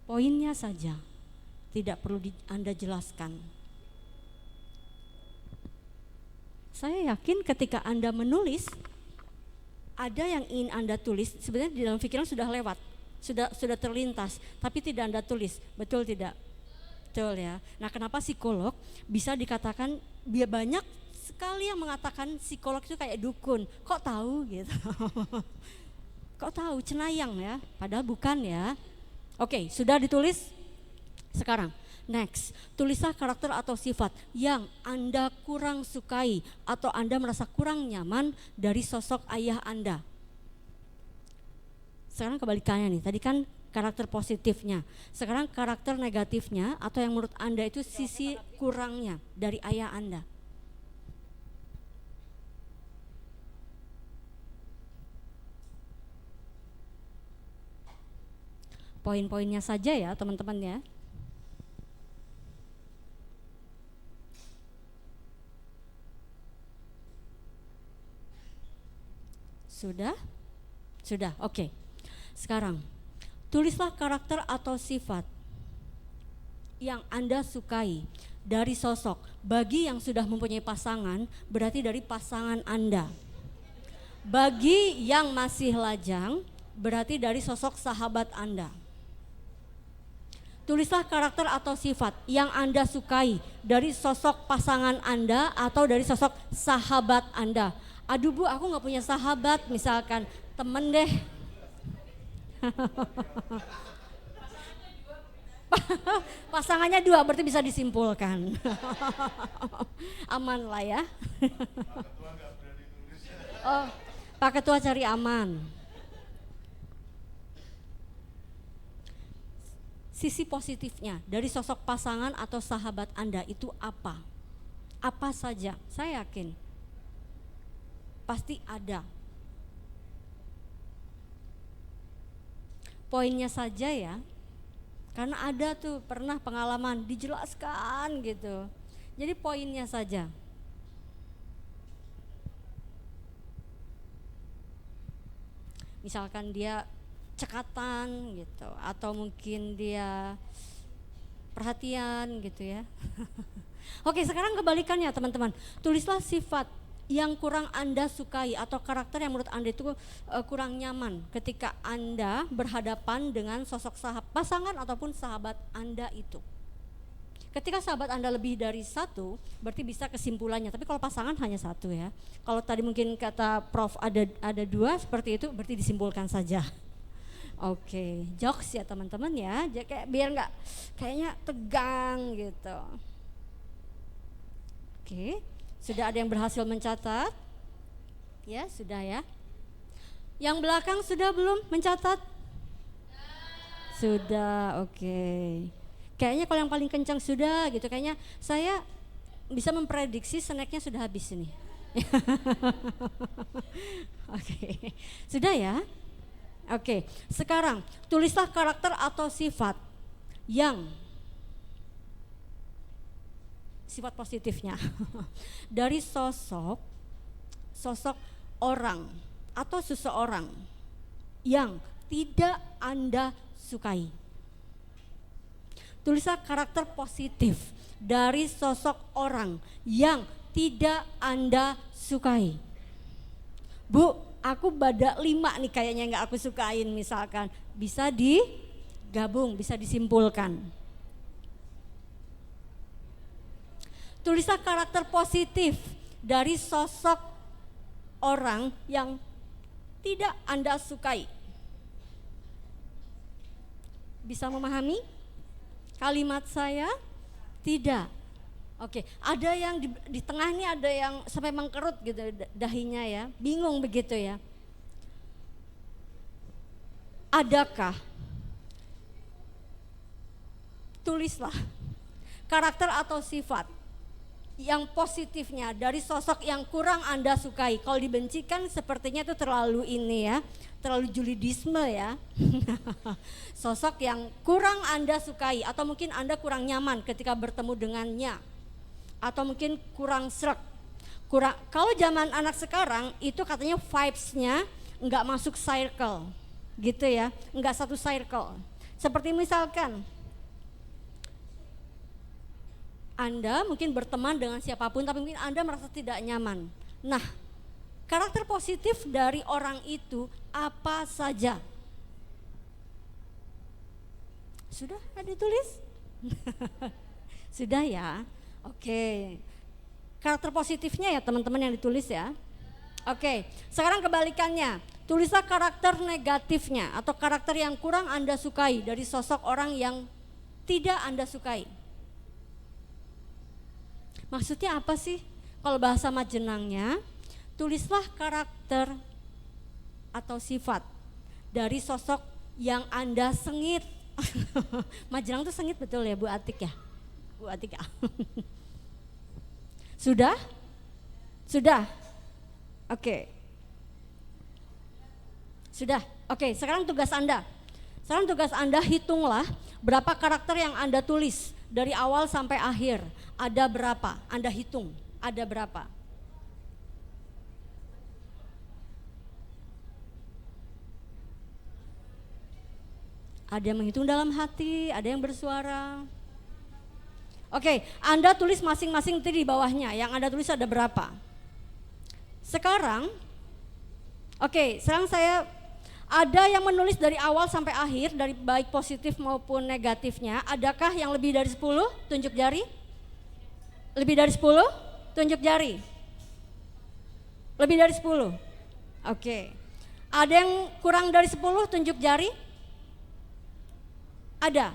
poinnya saja. Tidak perlu Anda jelaskan. Saya yakin ketika Anda menulis, ada yang ingin Anda tulis, sebenarnya di dalam pikiran sudah lewat, sudah terlintas, tapi tidak Anda tulis, betul tidak? Betul ya. Nah, kenapa psikolog bisa dikatakan, banyak sekali yang mengatakan psikolog itu kayak dukun, kok tahu gitu. Kok tahu, cenayang ya, padahal bukan ya. Oke, sudah ditulis? Sekarang next, tulislah karakter atau sifat yang Anda kurang sukai atau Anda merasa kurang nyaman dari sosok ayah Anda. Sekarang kebalikannya nih, tadi kan karakter positifnya. Sekarang karakter negatifnya atau yang menurut Anda itu sisi kurangnya dari ayah Anda. Poin-poinnya saja ya teman-teman ya. Sudah? Sudah, oke. Sekarang, tulislah karakter atau sifat yang Anda sukai dari sosok. Bagi yang sudah mempunyai pasangan, berarti dari pasangan Anda. Bagi yang masih lajang, berarti dari sosok sahabat Anda. Tulislah karakter atau sifat yang Anda sukai dari sosok pasangan Anda atau dari sosok sahabat Anda. Aduh Bu, aku gak punya sahabat, misalkan temen deh. Pasangannya 2 berarti bisa disimpulkan. Aman lah ya. Oh, Pak Ketua cari aman. Sisi positifnya dari sosok pasangan atau sahabat Anda itu apa? Apa saja? Saya yakin pasti ada. Poinnya saja ya, karena ada tuh pernah pengalaman dijelaskan gitu. Jadi poinnya saja. Misalkan dia cekatan gitu, atau mungkin dia perhatian gitu ya. Oke, sekarang kebalikannya teman-teman. Tulislah sifat yang kurang Anda sukai atau karakter yang menurut Anda itu kurang nyaman ketika Anda berhadapan dengan sosok pasangan ataupun sahabat Anda itu. Ketika sahabat Anda lebih dari 1, berarti bisa kesimpulannya. Tapi kalau pasangan hanya 1 ya. Kalau tadi mungkin kata Prof ada 2 seperti itu, berarti disimpulkan saja. Oke, jokes ya teman-teman ya. Kayak biar nggak kayaknya tegang gitu. Oke. Sudah ada yang berhasil mencatat? Ya, sudah ya. Yang belakang sudah belum mencatat? Sudah, oke. Kayaknya kalau yang paling kencang sudah gitu, kayaknya saya bisa memprediksi snacknya sudah habis ini. Oke, sudah ya? Oke, sekarang tulislah karakter atau sifat yang sifat positifnya dari sosok orang atau seseorang yang tidak Anda sukai. Tulislah karakter positif dari sosok orang yang tidak Anda sukai. Bu, aku badak 5 nih kayaknya nggak aku sukain misalkan. Bisa digabung, bisa disimpulkan. Tulislah karakter positif dari sosok orang yang tidak Anda sukai. Bisa memahami kalimat saya? Tidak. Oke, ada yang di tengah ini ada yang sampai mengkerut gitu dahinya ya, bingung begitu ya. Adakah? Tulislah karakter atau sifat yang positifnya dari sosok yang kurang Anda sukai. Kalau dibencikan sepertinya itu terlalu ini ya, terlalu julidisme ya. Sosok yang kurang Anda sukai atau mungkin Anda kurang nyaman ketika bertemu dengannya. Atau mungkin kurang srek. Kalau zaman anak sekarang itu katanya vibes-nya enggak masuk circle. Gitu ya, enggak satu circle. Seperti misalkan Anda mungkin berteman dengan siapapun tapi mungkin Anda merasa tidak nyaman. Nah, karakter positif dari orang itu apa saja? Sudah ada ditulis? Sudah ya? Oke. Karakter positifnya ya teman-teman yang ditulis ya. Oke, sekarang kebalikannya. Tulislah karakter negatifnya atau karakter yang kurang Anda sukai dari sosok orang yang tidak Anda sukai. Maksudnya apa sih? Kalau bahasa Majenangnya, tulislah karakter atau sifat dari sosok yang Anda sengit. Majenang tuh sengit betul ya Bu Atik ya? Bu Atik ya? Sudah? Sudah? Oke. Sudah? Oke, sekarang tugas Anda. Sekarang tugas Anda hitunglah berapa karakter yang Anda tulis dari awal sampai akhir. Ada berapa? Anda hitung, ada berapa? Ada yang menghitung dalam hati, ada yang bersuara. Oke, Anda tulis masing-masing di bawahnya, yang Anda tulis ada berapa? Sekarang, sekarang saya ada yang menulis dari awal sampai akhir, dari baik positif maupun negatifnya. Adakah yang lebih dari 10? Tunjuk jari. Lebih dari 10? Tunjuk jari. Lebih dari 10? Oke. Ada yang kurang dari 10? Tunjuk jari. Ada?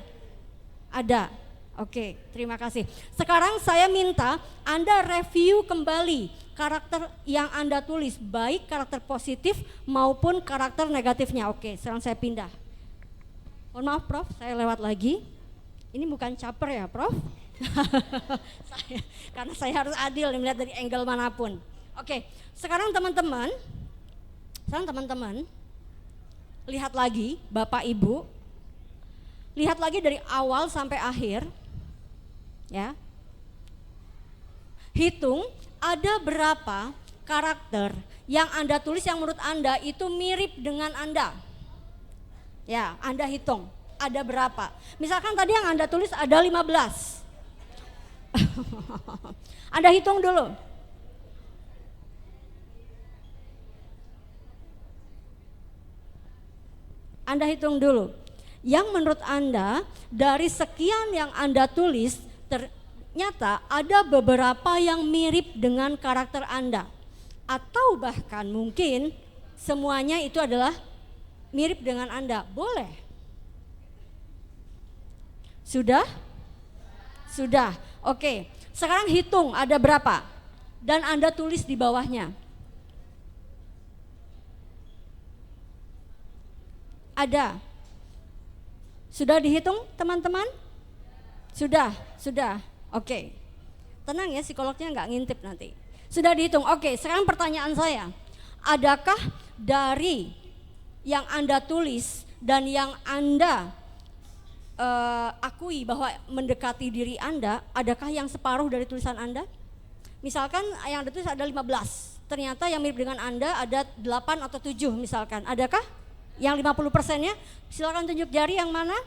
Ada. Oke, terima kasih. Sekarang saya minta Anda review kembali karakter yang Anda tulis, baik karakter positif maupun karakter negatifnya. Oke, sekarang saya pindah. Mohon maaf Prof, saya lewat lagi. Ini bukan caper ya Prof. Karena saya harus adil melihat dari angle manapun. Oke, sekarang teman-teman lihat lagi Bapak Ibu, lihat lagi dari awal sampai akhir. Ya, hitung ada berapa karakter yang Anda tulis yang menurut Anda itu mirip dengan Anda. Ya, Anda hitung ada berapa. Misalkan tadi yang Anda tulis ada 15. Anda hitung dulu. Anda hitung dulu. Yang menurut Anda dari sekian yang Anda tulis ternyata ada beberapa yang mirip dengan karakter Anda. Atau bahkan mungkin semuanya itu adalah mirip dengan Anda. Boleh? Sudah? Sudah. Oke. Sekarang hitung ada berapa dan Anda tulis di bawahnya. Ada. Sudah dihitung teman-teman? Sudah. Oke. Tenang ya, psikolognya nggak ngintip nanti. Sudah dihitung. Oke, sekarang pertanyaan saya. Adakah dari yang Anda tulis dan yang Anda akui bahwa mendekati diri Anda, adakah yang separuh dari tulisan Anda? Misalkan yang Anda tulis ada 15, ternyata yang mirip dengan Anda ada 8 atau 7 misalkan. Adakah yang 50%-nya? Silakan tunjuk jari yang mana?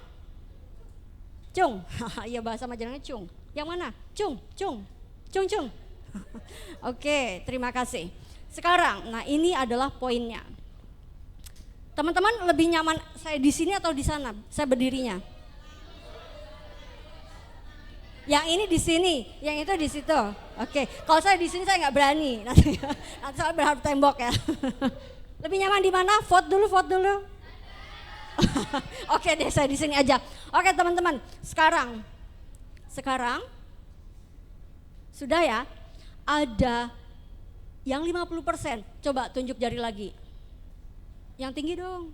Cung. Iya, bahasa Majalengka cung. Yang mana? Cung. Oke, terima kasih. Sekarang, nah ini adalah poinnya. Teman-teman lebih nyaman saya di sini atau di sana? Saya berdirinya. Yang ini di sini, yang itu di situ. Oke, kalau saya di sini saya nggak berani. Nanti saya berharap tembok ya. Lebih nyaman di mana? Vote dulu. Oke deh, saya di sini aja. Oke teman-teman, sekarang sudah ya, ada yang 50%. Coba tunjuk jari lagi. Yang tinggi dong.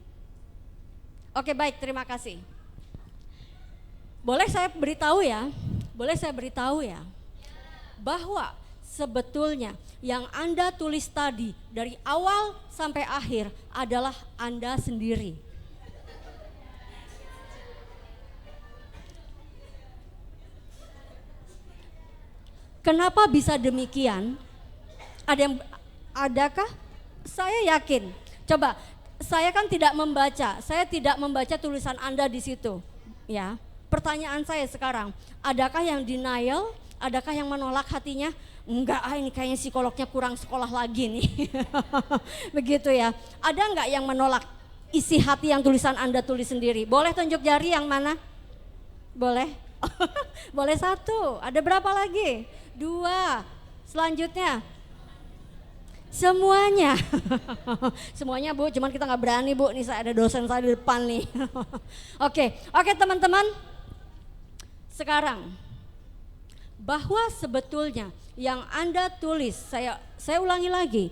Oke baik, terima kasih. Boleh saya beritahu ya, bahwa sebetulnya yang Anda tulis tadi dari awal sampai akhir adalah Anda sendiri. Kenapa bisa demikian? Adakah? Saya yakin. Coba, saya kan tidak membaca tulisan Anda di situ. ya. Pertanyaan saya sekarang, adakah yang denial? Adakah yang menolak hatinya? Enggak, ini kayaknya psikolognya kurang sekolah lagi nih. Begitu ya. Ada enggak yang menolak isi hati yang tulisan Anda tulis sendiri? Boleh tunjuk jari yang mana? Boleh? Boleh satu. Ada berapa lagi? Dua. Selanjutnya. Semuanya. Semuanya Bu, cuman kita nggak berani Bu. Nih saya ada dosen saya di depan nih. Oke teman-teman. Sekarang bahwa sebetulnya yang Anda tulis, saya ulangi lagi,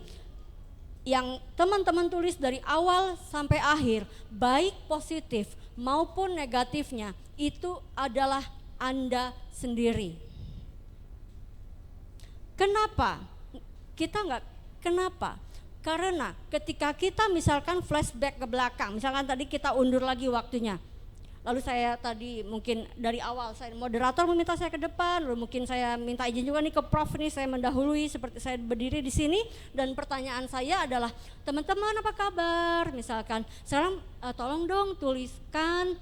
yang teman-teman tulis dari awal sampai akhir, baik positif maupun negatifnya, itu adalah Anda sendiri. Kenapa? Kenapa? Karena ketika kita misalkan flashback ke belakang, misalkan tadi kita undur lagi waktunya. Lalu saya tadi mungkin dari awal saya moderator meminta saya ke depan, lalu mungkin saya minta izin juga nih ke Prof nih, saya mendahului seperti saya berdiri di sini dan pertanyaan saya adalah, teman-teman apa kabar? Misalkan sekarang tolong dong tuliskan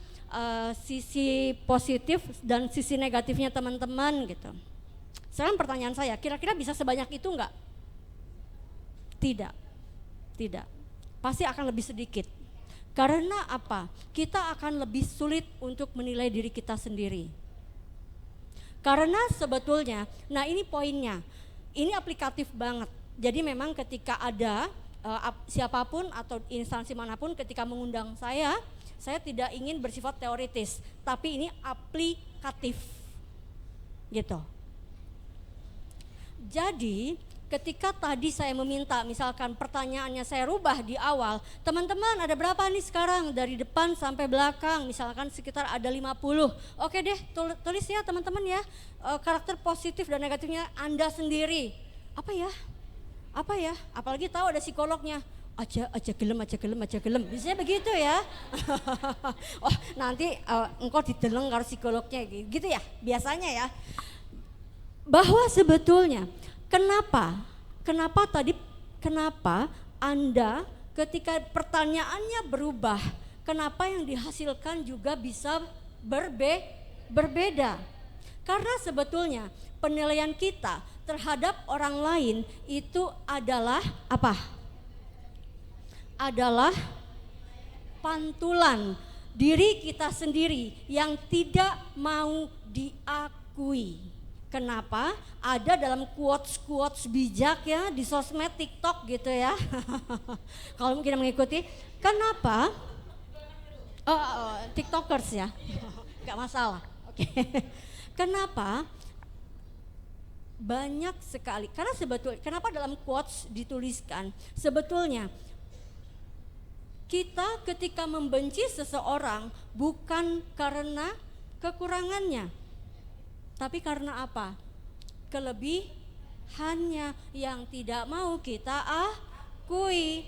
sisi positif dan sisi negatifnya teman-teman gitu. Sekarang pertanyaan saya, kira-kira bisa sebanyak itu enggak? Tidak. Pasti akan lebih sedikit. Karena apa? Kita akan lebih sulit untuk menilai diri kita sendiri. Karena sebetulnya, nah ini poinnya, ini aplikatif banget. Jadi memang ketika ada siapapun atau instansi manapun ketika mengundang saya tidak ingin bersifat teoritis, tapi ini aplikatif. Gitu. Jadi ketika tadi saya meminta misalkan pertanyaannya saya rubah di awal, teman-teman ada berapa nih sekarang dari depan sampai belakang, misalkan sekitar ada 50. Oke deh, tulis ya teman-teman ya, karakter positif dan negatifnya Anda sendiri. Apa ya? Apalagi tahu ada psikolognya. Aja gelem. Biasanya begitu ya. Oh nanti engkau dideleng karo psikolognya gitu ya, biasanya ya. Bahwa sebetulnya Kenapa Anda ketika pertanyaannya berubah, kenapa yang dihasilkan juga bisa berbeda? Karena sebetulnya penilaian kita terhadap orang lain itu adalah apa? Adalah pantulan diri kita sendiri yang tidak mau diakui. Kenapa? Ada dalam quotes bijak ya di sosmed TikTok gitu ya. Kalau mungkin mengikuti. Kenapa? TikTokers ya. Gak masalah. Oke. Kenapa? Banyak sekali. Karena sebetulnya kenapa dalam quotes dituliskan? Sebetulnya kita ketika membenci seseorang bukan karena kekurangannya. Tapi karena apa? Kelebihannya yang tidak mau kita akui.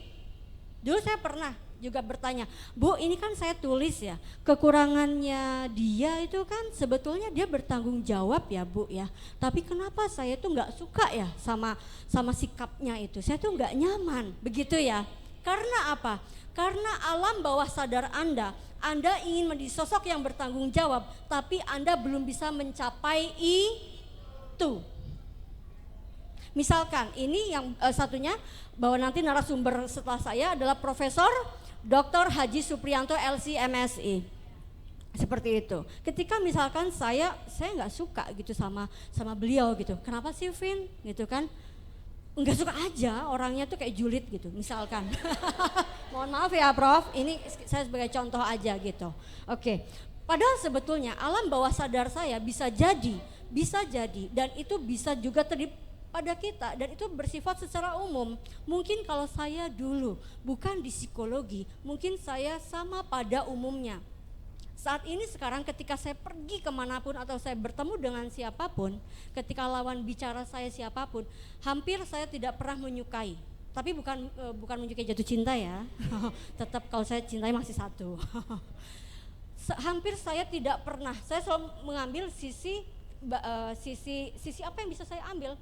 Dulu saya pernah juga bertanya, Bu ini kan saya tulis ya, kekurangannya dia itu kan sebetulnya dia bertanggung jawab ya Bu ya. Tapi kenapa saya tuh gak suka ya sama sikapnya itu, saya tuh gak nyaman, begitu ya. Karena apa? Karena alam bawah sadar Anda ingin menjadi sosok yang bertanggung jawab, tapi Anda belum bisa mencapai itu. Misalkan ini yang satunya, bahwa nanti narasumber setelah saya adalah Profesor Dr. Haji Supriyanto LC MSI. Seperti itu. Ketika misalkan saya nggak suka gitu sama beliau gitu. Kenapa sih Vin? Gitu kan? Enggak suka aja, orangnya tuh kayak julid gitu misalkan. Mohon maaf ya Prof, ini saya sebagai contoh aja gitu. Oke, padahal sebetulnya alam bawah sadar saya bisa jadi dan itu bisa juga terjadi pada kita dan itu bersifat secara umum. Mungkin kalau saya dulu bukan di psikologi, mungkin saya sama pada umumnya. Saat ini sekarang ketika saya pergi kemanapun atau saya bertemu dengan siapapun, ketika lawan bicara saya siapapun, hampir saya tidak pernah menyukai. Tapi bukan menyukai jatuh cinta ya, tetap kalau saya cintai masih satu. Hampir saya tidak pernah, saya selalu mengambil sisi apa yang bisa saya ambil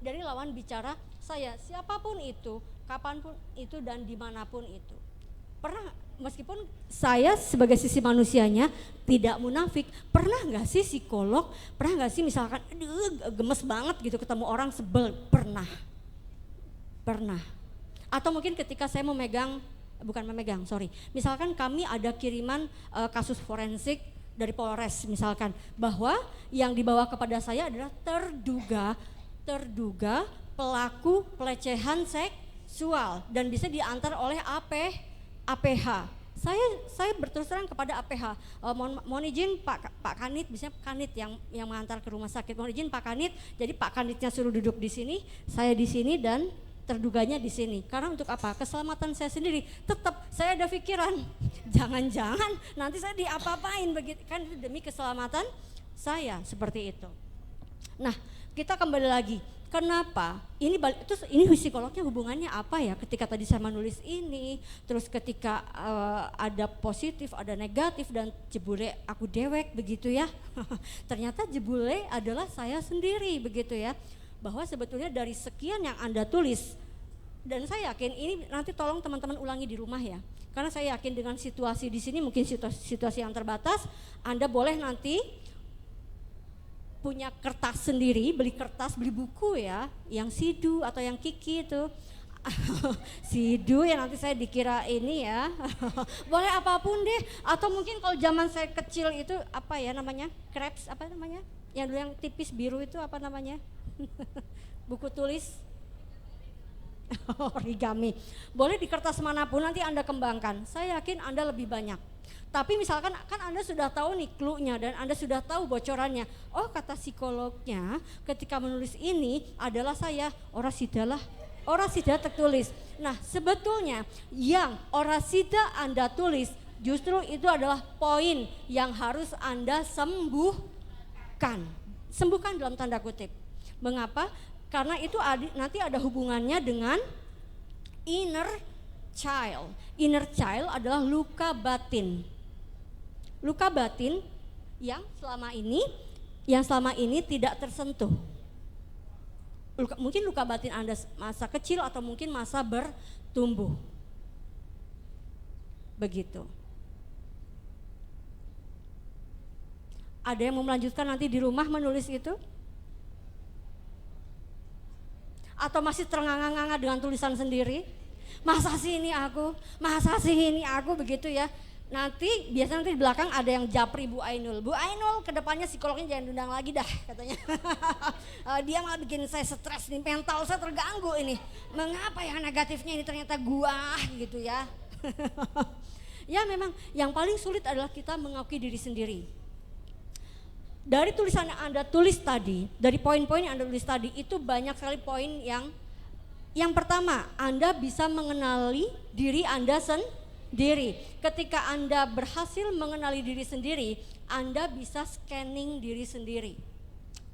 dari lawan bicara saya, siapapun itu, kapanpun itu dan dimanapun itu. Pernah meskipun saya sebagai sisi manusianya tidak munafik, pernah nggak sih psikolog, pernah nggak sih misalkan aduh gemes banget gitu ketemu orang sebel, pernah. Atau mungkin ketika saya misalkan kami ada kiriman kasus forensik dari Polres misalkan, bahwa yang dibawa kepada saya adalah terduga pelaku pelecehan seksual dan bisa diantar oleh APH. Saya berterus terang kepada APH, mohon izin Pak Kanit, biasanya Kanit yang mengantar ke rumah sakit, mohon izin Pak Kanit, jadi Pak Kanitnya suruh duduk di sini, saya di sini dan terduganya di sini. Karena untuk apa? Keselamatan saya sendiri. Tetap saya ada pikiran, jangan-jangan nanti saya diapa-apain begitu kan, itu demi keselamatan saya, seperti itu. Nah, kita kembali lagi. Kenapa? Ini psikolognya hubungannya apa ya? Ketika tadi saya menulis ini, terus ketika ada positif, ada negatif dan jebule aku dewek begitu ya. Ternyata jebule adalah saya sendiri begitu ya. Bahwa sebetulnya dari sekian yang Anda tulis, dan saya yakin ini nanti tolong teman-teman ulangi di rumah ya. Karena saya yakin dengan situasi di sini mungkin situasi yang terbatas, Anda boleh nanti punya kertas sendiri, beli buku ya, yang Sidu atau yang Kiki itu. Sidu ya, nanti saya dikira ini ya. Boleh apapun deh, atau mungkin kalau zaman saya kecil itu apa ya namanya? Crepes apa namanya? Yang dulu yang tipis biru itu apa namanya? Buku tulis. Origami. Boleh di kertas manapun nanti Anda kembangkan. Saya yakin Anda lebih banyak. Tapi misalkan kan Anda sudah tahu nih clue-nya dan Anda sudah tahu bocorannya. Oh, kata psikolognya ketika menulis ini adalah saya, orasida tertulis. Nah, sebetulnya yang orasida Anda tulis justru itu adalah poin yang harus Anda sembuhkan. Sembuhkan dalam tanda kutip. Mengapa? Karena itu nanti ada hubungannya dengan inner child. Inner child adalah luka batin. Luka batin yang selama ini tidak tersentuh. Mungkin luka batin Anda masa kecil atau mungkin masa bertumbuh. Begitu. Ada yang mau melanjutkan nanti di rumah menulis itu? Atau masih ternganga-nganga dengan tulisan sendiri? Masa sih ini aku begitu ya. Nanti biasanya di belakang ada yang japri Bu Ainul. Bu Ainul kedepannya psikolognya jangan diundang lagi dah katanya. Dia malah bikin saya stres nih, mental saya terganggu ini. Mengapa yang negatifnya ini ternyata gua gitu ya. Ya memang yang paling sulit adalah kita mengakui diri sendiri. Dari tulisan yang Anda tulis tadi, dari poin-poin yang Anda tulis tadi itu banyak sekali poin yang pertama, Anda bisa mengenali diri Anda sendiri. Ketika Anda berhasil mengenali diri sendiri, Anda bisa scanning diri sendiri.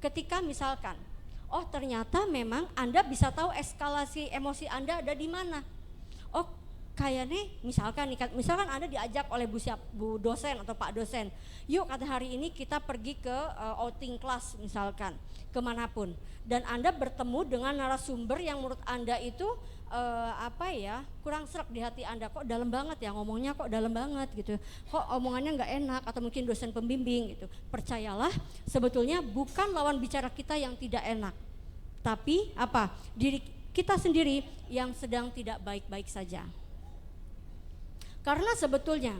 Ketika misalkan, oh ternyata memang Anda bisa tahu eskalasi emosi Anda ada di mana. Oh kayaknya misalkan Anda diajak oleh Bu dosen atau Pak dosen, yuk kata hari ini kita pergi ke outing kelas misalkan, kemanapun. Dan Anda bertemu dengan narasumber yang menurut Anda itu kurang serak di hati Anda, kok dalam banget ya ngomongnya, kok dalam banget gitu, kok omongannya nggak enak, atau mungkin dosen pembimbing gitu. Percayalah sebetulnya bukan lawan bicara kita yang tidak enak, tapi diri kita sendiri yang sedang tidak baik-baik saja. Karena sebetulnya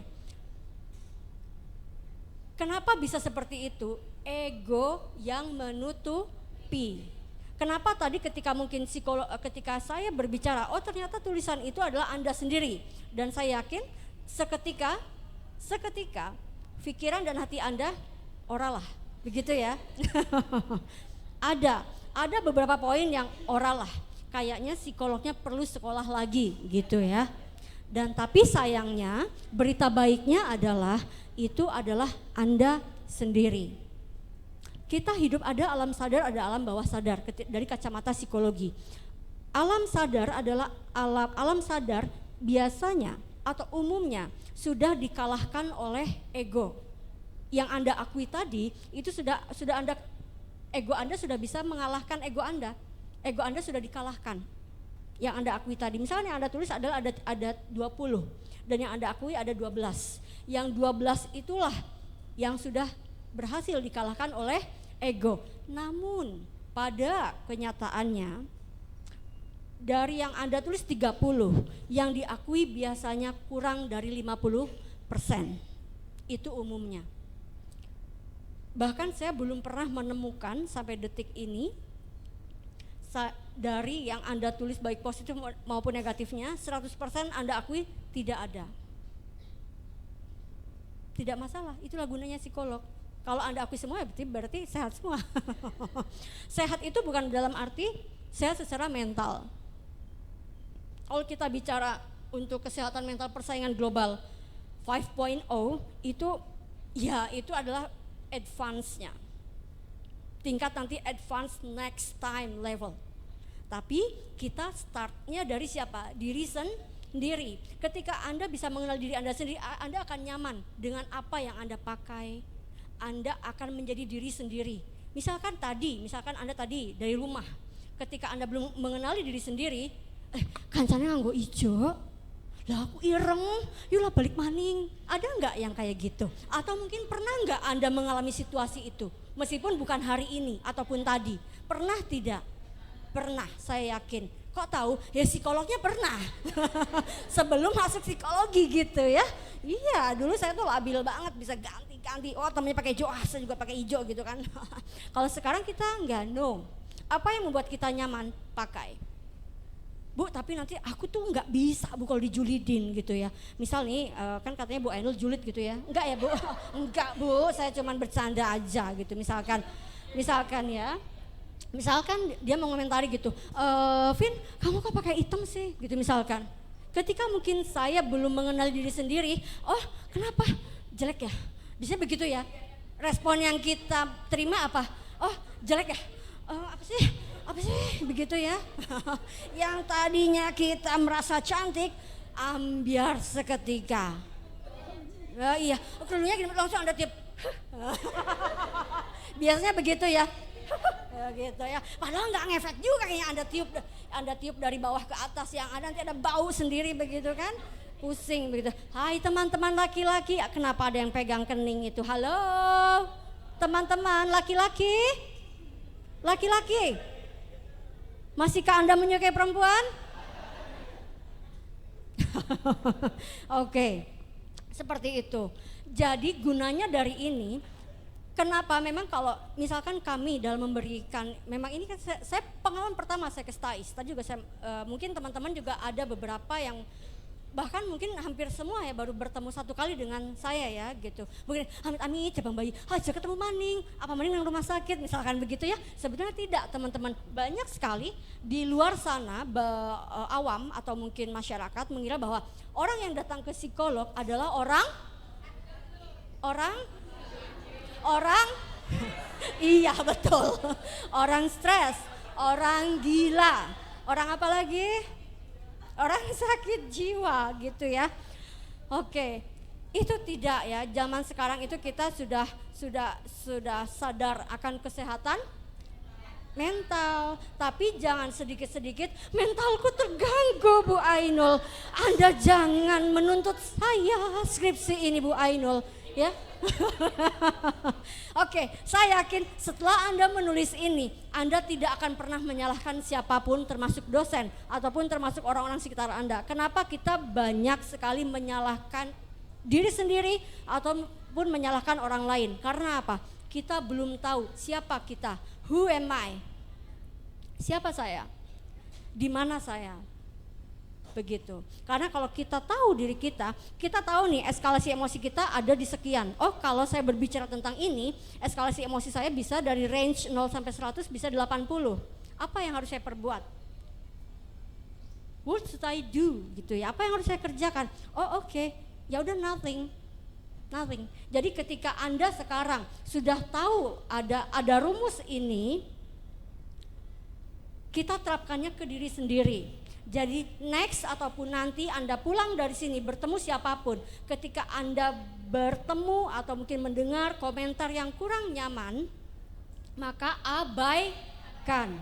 kenapa bisa seperti itu? Ego yang menutupi. Kenapa tadi ketika ketika saya berbicara, oh ternyata tulisan itu adalah Anda sendiri, dan saya yakin seketika pikiran dan hati Anda oral lah, begitu ya. Ada beberapa poin yang oral lah, kayaknya psikolognya perlu sekolah lagi gitu ya. Dan tapi sayangnya berita baiknya adalah itu adalah Anda sendiri. Kita hidup ada alam sadar, ada alam bawah sadar dari kacamata psikologi. Alam sadar adalah alam sadar biasanya atau umumnya sudah dikalahkan oleh ego. Yang Anda akui tadi itu sudah ego Anda sudah bisa mengalahkan ego Anda. Ego Anda sudah dikalahkan. yang Anda akui tadi. Misalnya yang Anda tulis adalah ada 20 dan yang Anda akui ada 12. Yang 12 itulah yang sudah berhasil dikalahkan oleh ego. Namun pada kenyataannya dari yang Anda tulis 30, yang diakui biasanya kurang dari 50%. Itu umumnya. Bahkan saya belum pernah menemukan sampai detik ini dari yang Anda tulis baik positif maupun negatifnya 100% Anda akui tidak ada. Tidak masalah, itulah gunanya psikolog. Kalau Anda akui semua ya berarti sehat semua. Sehat itu bukan dalam arti sehat secara mental. Kalau kita bicara untuk kesehatan mental persaingan global 5.0 itu ya itu adalah advance-nya. Tingkat nanti advance next time level. Tapi kita startnya dari siapa? Diri sendiri. Ketika Anda bisa mengenal diri Anda sendiri, Anda akan nyaman dengan apa yang Anda pakai. Anda akan menjadi diri sendiri. Misalkan Anda tadi dari rumah, ketika Anda belum mengenali diri sendiri, kancane nganggo ijo, lah aku ireng, yulah balik maning. Ada enggak yang kayak gitu? Atau mungkin pernah enggak Anda mengalami situasi itu? Meskipun bukan hari ini ataupun tadi. Pernah tidak? Pernah, saya yakin. Kok tahu? Ya psikolognya pernah. Sebelum masuk psikologi gitu ya. Iya, dulu saya tuh labil banget, bisa ganti-ganti. Oh, temennya pakai hijau, saya juga pakai hijau gitu kan. Kalau sekarang kita enggak, no. Apa yang membuat kita nyaman? Pakai. Bu, tapi nanti aku tuh nggak bisa Bu kalau dijulidin gitu ya. Misal nih kan katanya Bu Ainul julid gitu ya. Enggak ya Bu? Enggak Bu, saya cuman bercanda aja gitu. Misalkan dia mau komentari gitu, Vin kamu kok pakai hitam sih gitu misalkan. Ketika mungkin saya belum mengenal diri sendiri, oh kenapa jelek ya? Bisa begitu ya. Respon yang kita terima apa? Oh jelek ya? Apa sih begitu ya. Yang tadinya kita merasa cantik ambiar seketika. Iya, keluarnya gini langsung Anda tiup. Biasanya begitu ya. Gitu ya. Padahal nggak ngefek juga kayaknya Anda tiup dari bawah ke atas, yang ada nanti ada bau sendiri begitu kan. Pusing begitu. Hai teman-teman laki-laki, kenapa ada yang pegang kening itu? Halo teman-teman laki-laki. Masihkah Anda menyukai perempuan? Oke, seperti itu. Jadi gunanya dari ini, kenapa memang kalau misalkan kami dalam memberikan, memang ini kan saya pengalaman pertama saya ke STAIS. Tadi juga saya, mungkin teman-teman juga ada beberapa yang bahkan mungkin hampir semua ya baru bertemu satu kali dengan saya ya gitu. Mungkin amit-amit cabang bayi, aja ketemu maning, apa maning yang rumah sakit misalkan begitu ya. Sebetulnya tidak teman-teman, banyak sekali di luar sana awam atau mungkin masyarakat mengira bahwa orang yang datang ke psikolog adalah orang iya betul, orang stres, orang gila, orang apa lagi? Orang sakit jiwa gitu ya. Oke, itu tidak ya. Zaman sekarang itu kita sudah sadar akan kesehatan mental, tapi jangan sedikit-sedikit mentalku terganggu Bu Ainul. Anda jangan menuntut saya skripsi ini Bu Ainul ya. Oke, saya yakin setelah Anda menulis ini, Anda tidak akan pernah menyalahkan siapapun termasuk dosen ataupun termasuk orang-orang sekitar Anda. Kenapa kita banyak sekali menyalahkan diri sendiri ataupun menyalahkan orang lain? Karena apa? Kita belum tahu siapa kita. Who am I? Siapa saya? Di mana saya? Begitu. Karena kalau kita tahu diri kita tahu nih eskalasi emosi kita ada di sekian. Oh, kalau saya berbicara tentang ini, eskalasi emosi saya bisa dari range 0 sampai 100 bisa 80. Apa yang harus saya perbuat? What should I do gitu ya? Apa yang harus saya kerjakan? Oh, oke. Ya udah nothing. Jadi ketika Anda sekarang sudah tahu ada rumus ini, kita terapkannya ke diri sendiri. Jadi next ataupun nanti Anda pulang dari sini bertemu siapapun, ketika Anda bertemu atau mungkin mendengar komentar yang kurang nyaman, maka abaikan.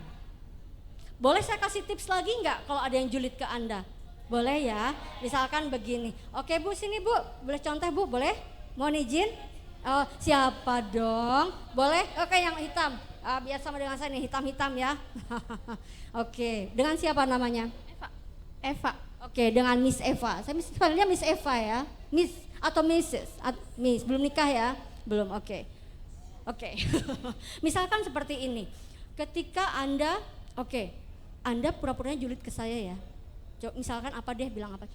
Boleh saya kasih tips lagi nggak kalau ada yang julid ke Anda? Boleh ya, misalkan begini. Oke Bu, sini Bu, boleh contoh Bu, boleh? Mohon izin? Oh, siapa dong? Boleh? Oke, yang hitam. Biar sama dengan saya nih, hitam-hitam ya. Oke, dengan siapa namanya? Eva. Oke, dengan Miss Eva. Saya panggilnya Miss Eva ya. Miss atau Mrs. Miss, belum nikah ya? Belum, oke. Oke, misalkan seperti ini. Ketika Anda, Anda pura-puranya julid ke saya ya. Coba, misalkan apa deh, bilang apa?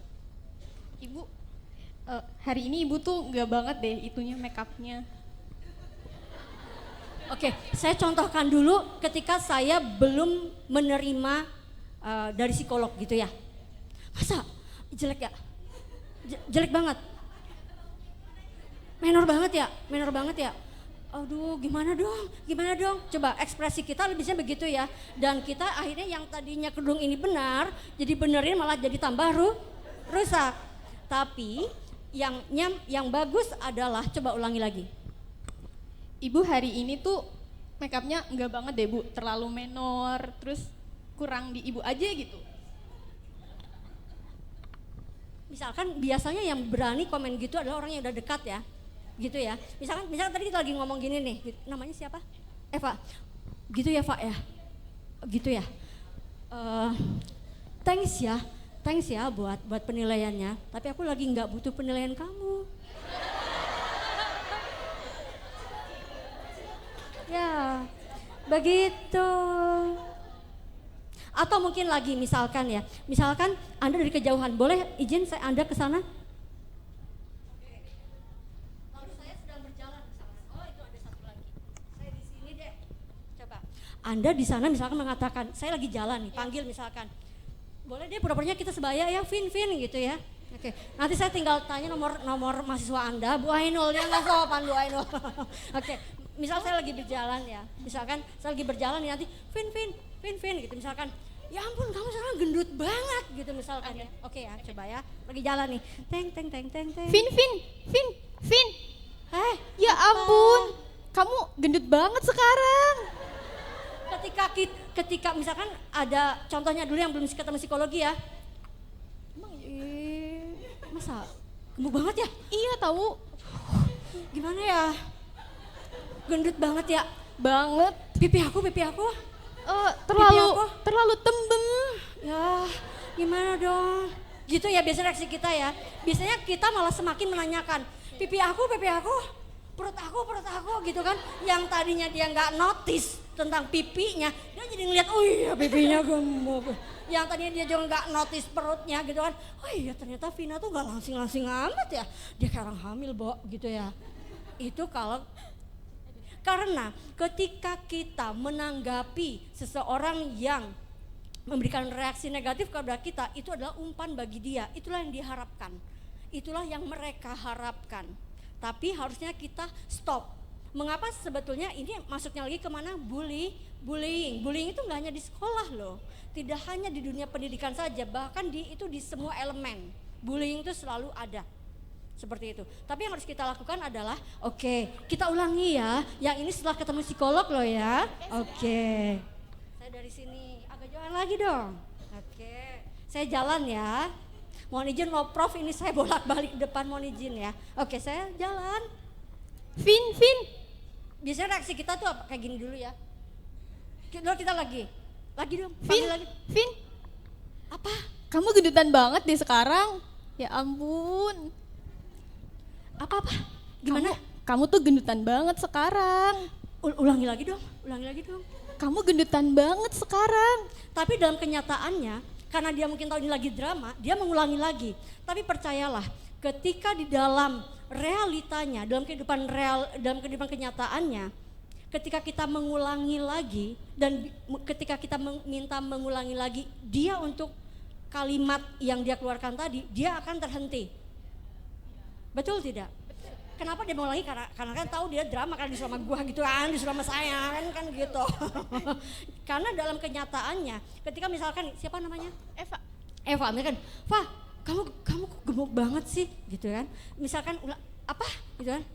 Ibu, hari ini ibu tuh nggak banget deh itunya make upnya. Oke, saya contohkan dulu ketika saya belum menerima dari psikolog gitu ya. Masa jelek ya? Jelek banget. Menor banget ya. Aduh, gimana dong? Coba ekspresi kita lebihnya begitu ya. Dan kita akhirnya yang tadinya kerudung ini benar, jadi benerin malah jadi tambah rusak. Tapi yang bagus adalah, coba ulangi lagi. Ibu hari ini tuh make upnya nggak banget deh Bu, terlalu menor, terus kurang di ibu aja gitu. Misalkan biasanya yang berani komen gitu adalah orang yang udah dekat ya. Gitu ya. Misalkan tadi kita lagi ngomong gini nih, namanya siapa? Eva. Gitu ya, Pak ya. Gitu ya. Thanks ya buat penilaiannya, tapi aku lagi nggak butuh penilaian kamu. Ya, begitu. Atau mungkin lagi misalkan Anda dari kejauhan, boleh izin saya Anda ke sana? Lalu saya sedang berjalan misalkan, oh itu ada satu lagi, saya di sini deh. Coba, Anda di sana misalkan mengatakan, saya lagi jalan nih, panggil misalkan, boleh deh pura-puranya kita sebaya ya, Vin gitu ya. Oke, nanti saya tinggal tanya nomor mahasiswa Anda, Bu Ainul, dia nggak sopan Bu Ainul. Oke, misal saya lagi berjalan ya, misalkan saya lagi berjalan nih, nanti Vin gitu misalkan, ya ampun kamu sekarang gendut banget gitu misalkan ya. Oke ya, coba ya, lagi jalan nih, teng. Vin. Ya apa? ampun, kamu gendut banget sekarang. Ketika misalkan ada contohnya dulu yang belum ketemu psikologi ya, emang masa gemuk banget ya? Iya tahu. Gimana ya? Gendut banget ya? Banget. Pipi aku. Terlalu tembem. Ya, gimana dong? Gitu ya biasanya reaksi kita ya. Biasanya kita malah semakin menanyakan, pipi aku, perut aku gitu kan. Yang tadinya dia nggak notice tentang pipinya, dia jadi ngeliat, oh iya pipinya gemuk. Yang tadinya dia juga nggak notice perutnya gitu kan. Oh iya ternyata Vina tuh nggak langsing amat ya. Dia kayak orang hamil, Bo, gitu ya. Itu karena ketika kita menanggapi seseorang yang memberikan reaksi negatif kepada kita, itu adalah umpan bagi dia. Itulah yang diharapkan. Itulah yang mereka harapkan. Tapi harusnya kita stop. Mengapa sebetulnya ini masuknya lagi kemana? Bullying. Bullying itu nggak hanya di sekolah loh. Tidak hanya di dunia pendidikan saja, bahkan itu di semua elemen. Bullying itu selalu ada. Seperti itu. Tapi yang harus kita lakukan adalah, kita ulangi ya. Yang ini setelah ketemu psikolog loh ya. Saya dari sini agak jauhan lagi dong. Saya jalan ya. Mohon izin loh Prof, ini saya bolak-balik ke depan, mohon izin ya. Saya jalan. Vin. Biasanya reaksi kita tuh kayak gini dulu ya. Kita lagi dong. Vin. Apa? Kamu gendutan banget deh sekarang. Ya ampun. Apa? Gimana? Kamu tuh gendutan banget sekarang. Ulangi lagi dong. Kamu gendutan banget sekarang. Tapi dalam kenyataannya, karena dia mungkin tahu ini lagi drama, dia mengulangi lagi. Tapi percayalah, ketika di dalam realitanya, dalam kehidupan kenyataannya, ketika kita mengulangi lagi dan ketika kita minta mengulangi lagi dia untuk kalimat yang dia keluarkan tadi, dia akan terhenti. Betul tidak? Kenapa dia mengulangi? Karena kan tahu dia drama, kan disuruh sama gua gitu kan, disuruh sama saya kan gitu. Karena dalam kenyataannya, ketika misalkan siapa namanya? Eva, misalkan, kamu kok gemuk banget sih, gitu kan? Misalkan apa, gitu kan?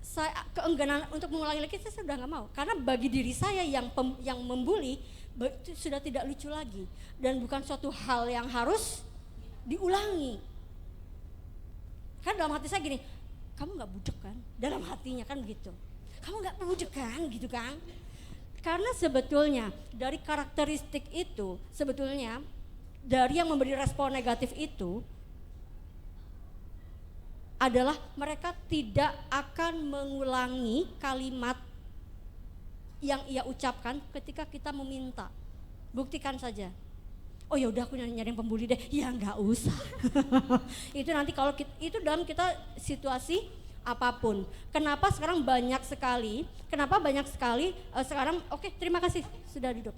Saya keengganan untuk mengulangi lagi saya sudah nggak mau, karena bagi diri saya yang membuli, itu sudah tidak lucu lagi dan bukan suatu hal yang harus diulangi. Kan dalam hati saya gini, kamu nggak budek kan? Dalam hatinya kan begitu. Kamu nggak budek kan, gitu kan? Karena sebetulnya dari karakteristik itu, sebetulnya dari yang memberi respon negatif itu adalah mereka tidak akan mengulangi kalimat yang ia ucapkan ketika kita meminta. Buktikan saja. Oh ya udah, aku nyari yang pembuli deh. Ya nggak usah. Itu nanti kalau itu dalam kita situasi apapun. Kenapa sekarang banyak sekali? Sekarang oke, terima kasih sudah duduk.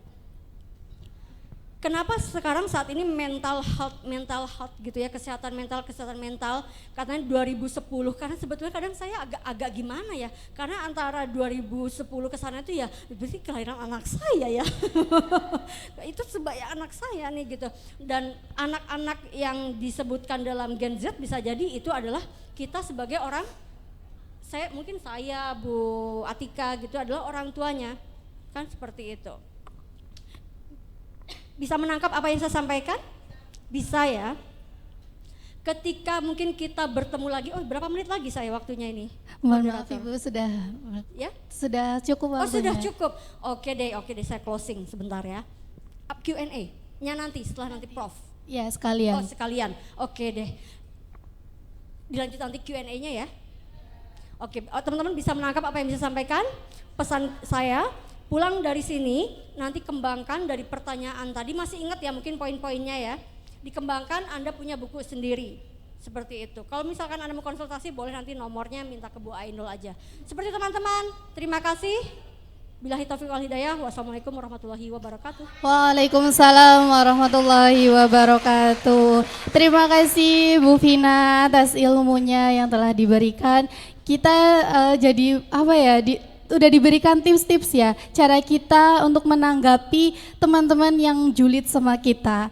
Kenapa sekarang saat ini mental health gitu ya, kesehatan mental katanya 2010, karena sebetulnya kadang saya agak gimana ya, karena antara 2010 ke sana itu ya berarti kelahiran anak saya ya. Itu sebaya anak saya nih gitu. Dan anak-anak yang disebutkan dalam Gen Z bisa jadi itu adalah kita sebagai orang, mungkin saya, Bu Atika gitu adalah orang tuanya. Kan seperti itu. Bisa menangkap apa yang saya sampaikan? Bisa ya. Ketika mungkin kita bertemu lagi, berapa menit lagi saya waktunya ini? Mohon maaf Ibu, sudah cukup waktunya. Sudah cukup. Oke deh, saya closing sebentar ya. Q&A-nya nanti setelah nanti Prof. Ya, sekalian. Sekalian. Oke deh. Dilanjut nanti Q&A-nya ya. Oke, teman-teman bisa menangkap apa yang bisa sampaikan? Pesan saya, pulang dari sini nanti kembangkan dari pertanyaan tadi, masih ingat ya mungkin poin-poinnya ya, dikembangkan. Anda punya buku sendiri seperti itu. Kalau misalkan Anda mau konsultasi boleh nanti nomornya minta ke Bu Ainul aja. Seperti teman-teman, terima kasih. Billahi taufiq wal hidayah. Wassalamualaikum warahmatullahi wabarakatuh. Waalaikumsalam warahmatullahi wabarakatuh. Terima kasih Bu Vina atas ilmunya yang telah diberikan. Kita jadi apa ya, udah diberikan tips-tips ya, cara kita untuk menanggapi teman-teman yang julid sama kita.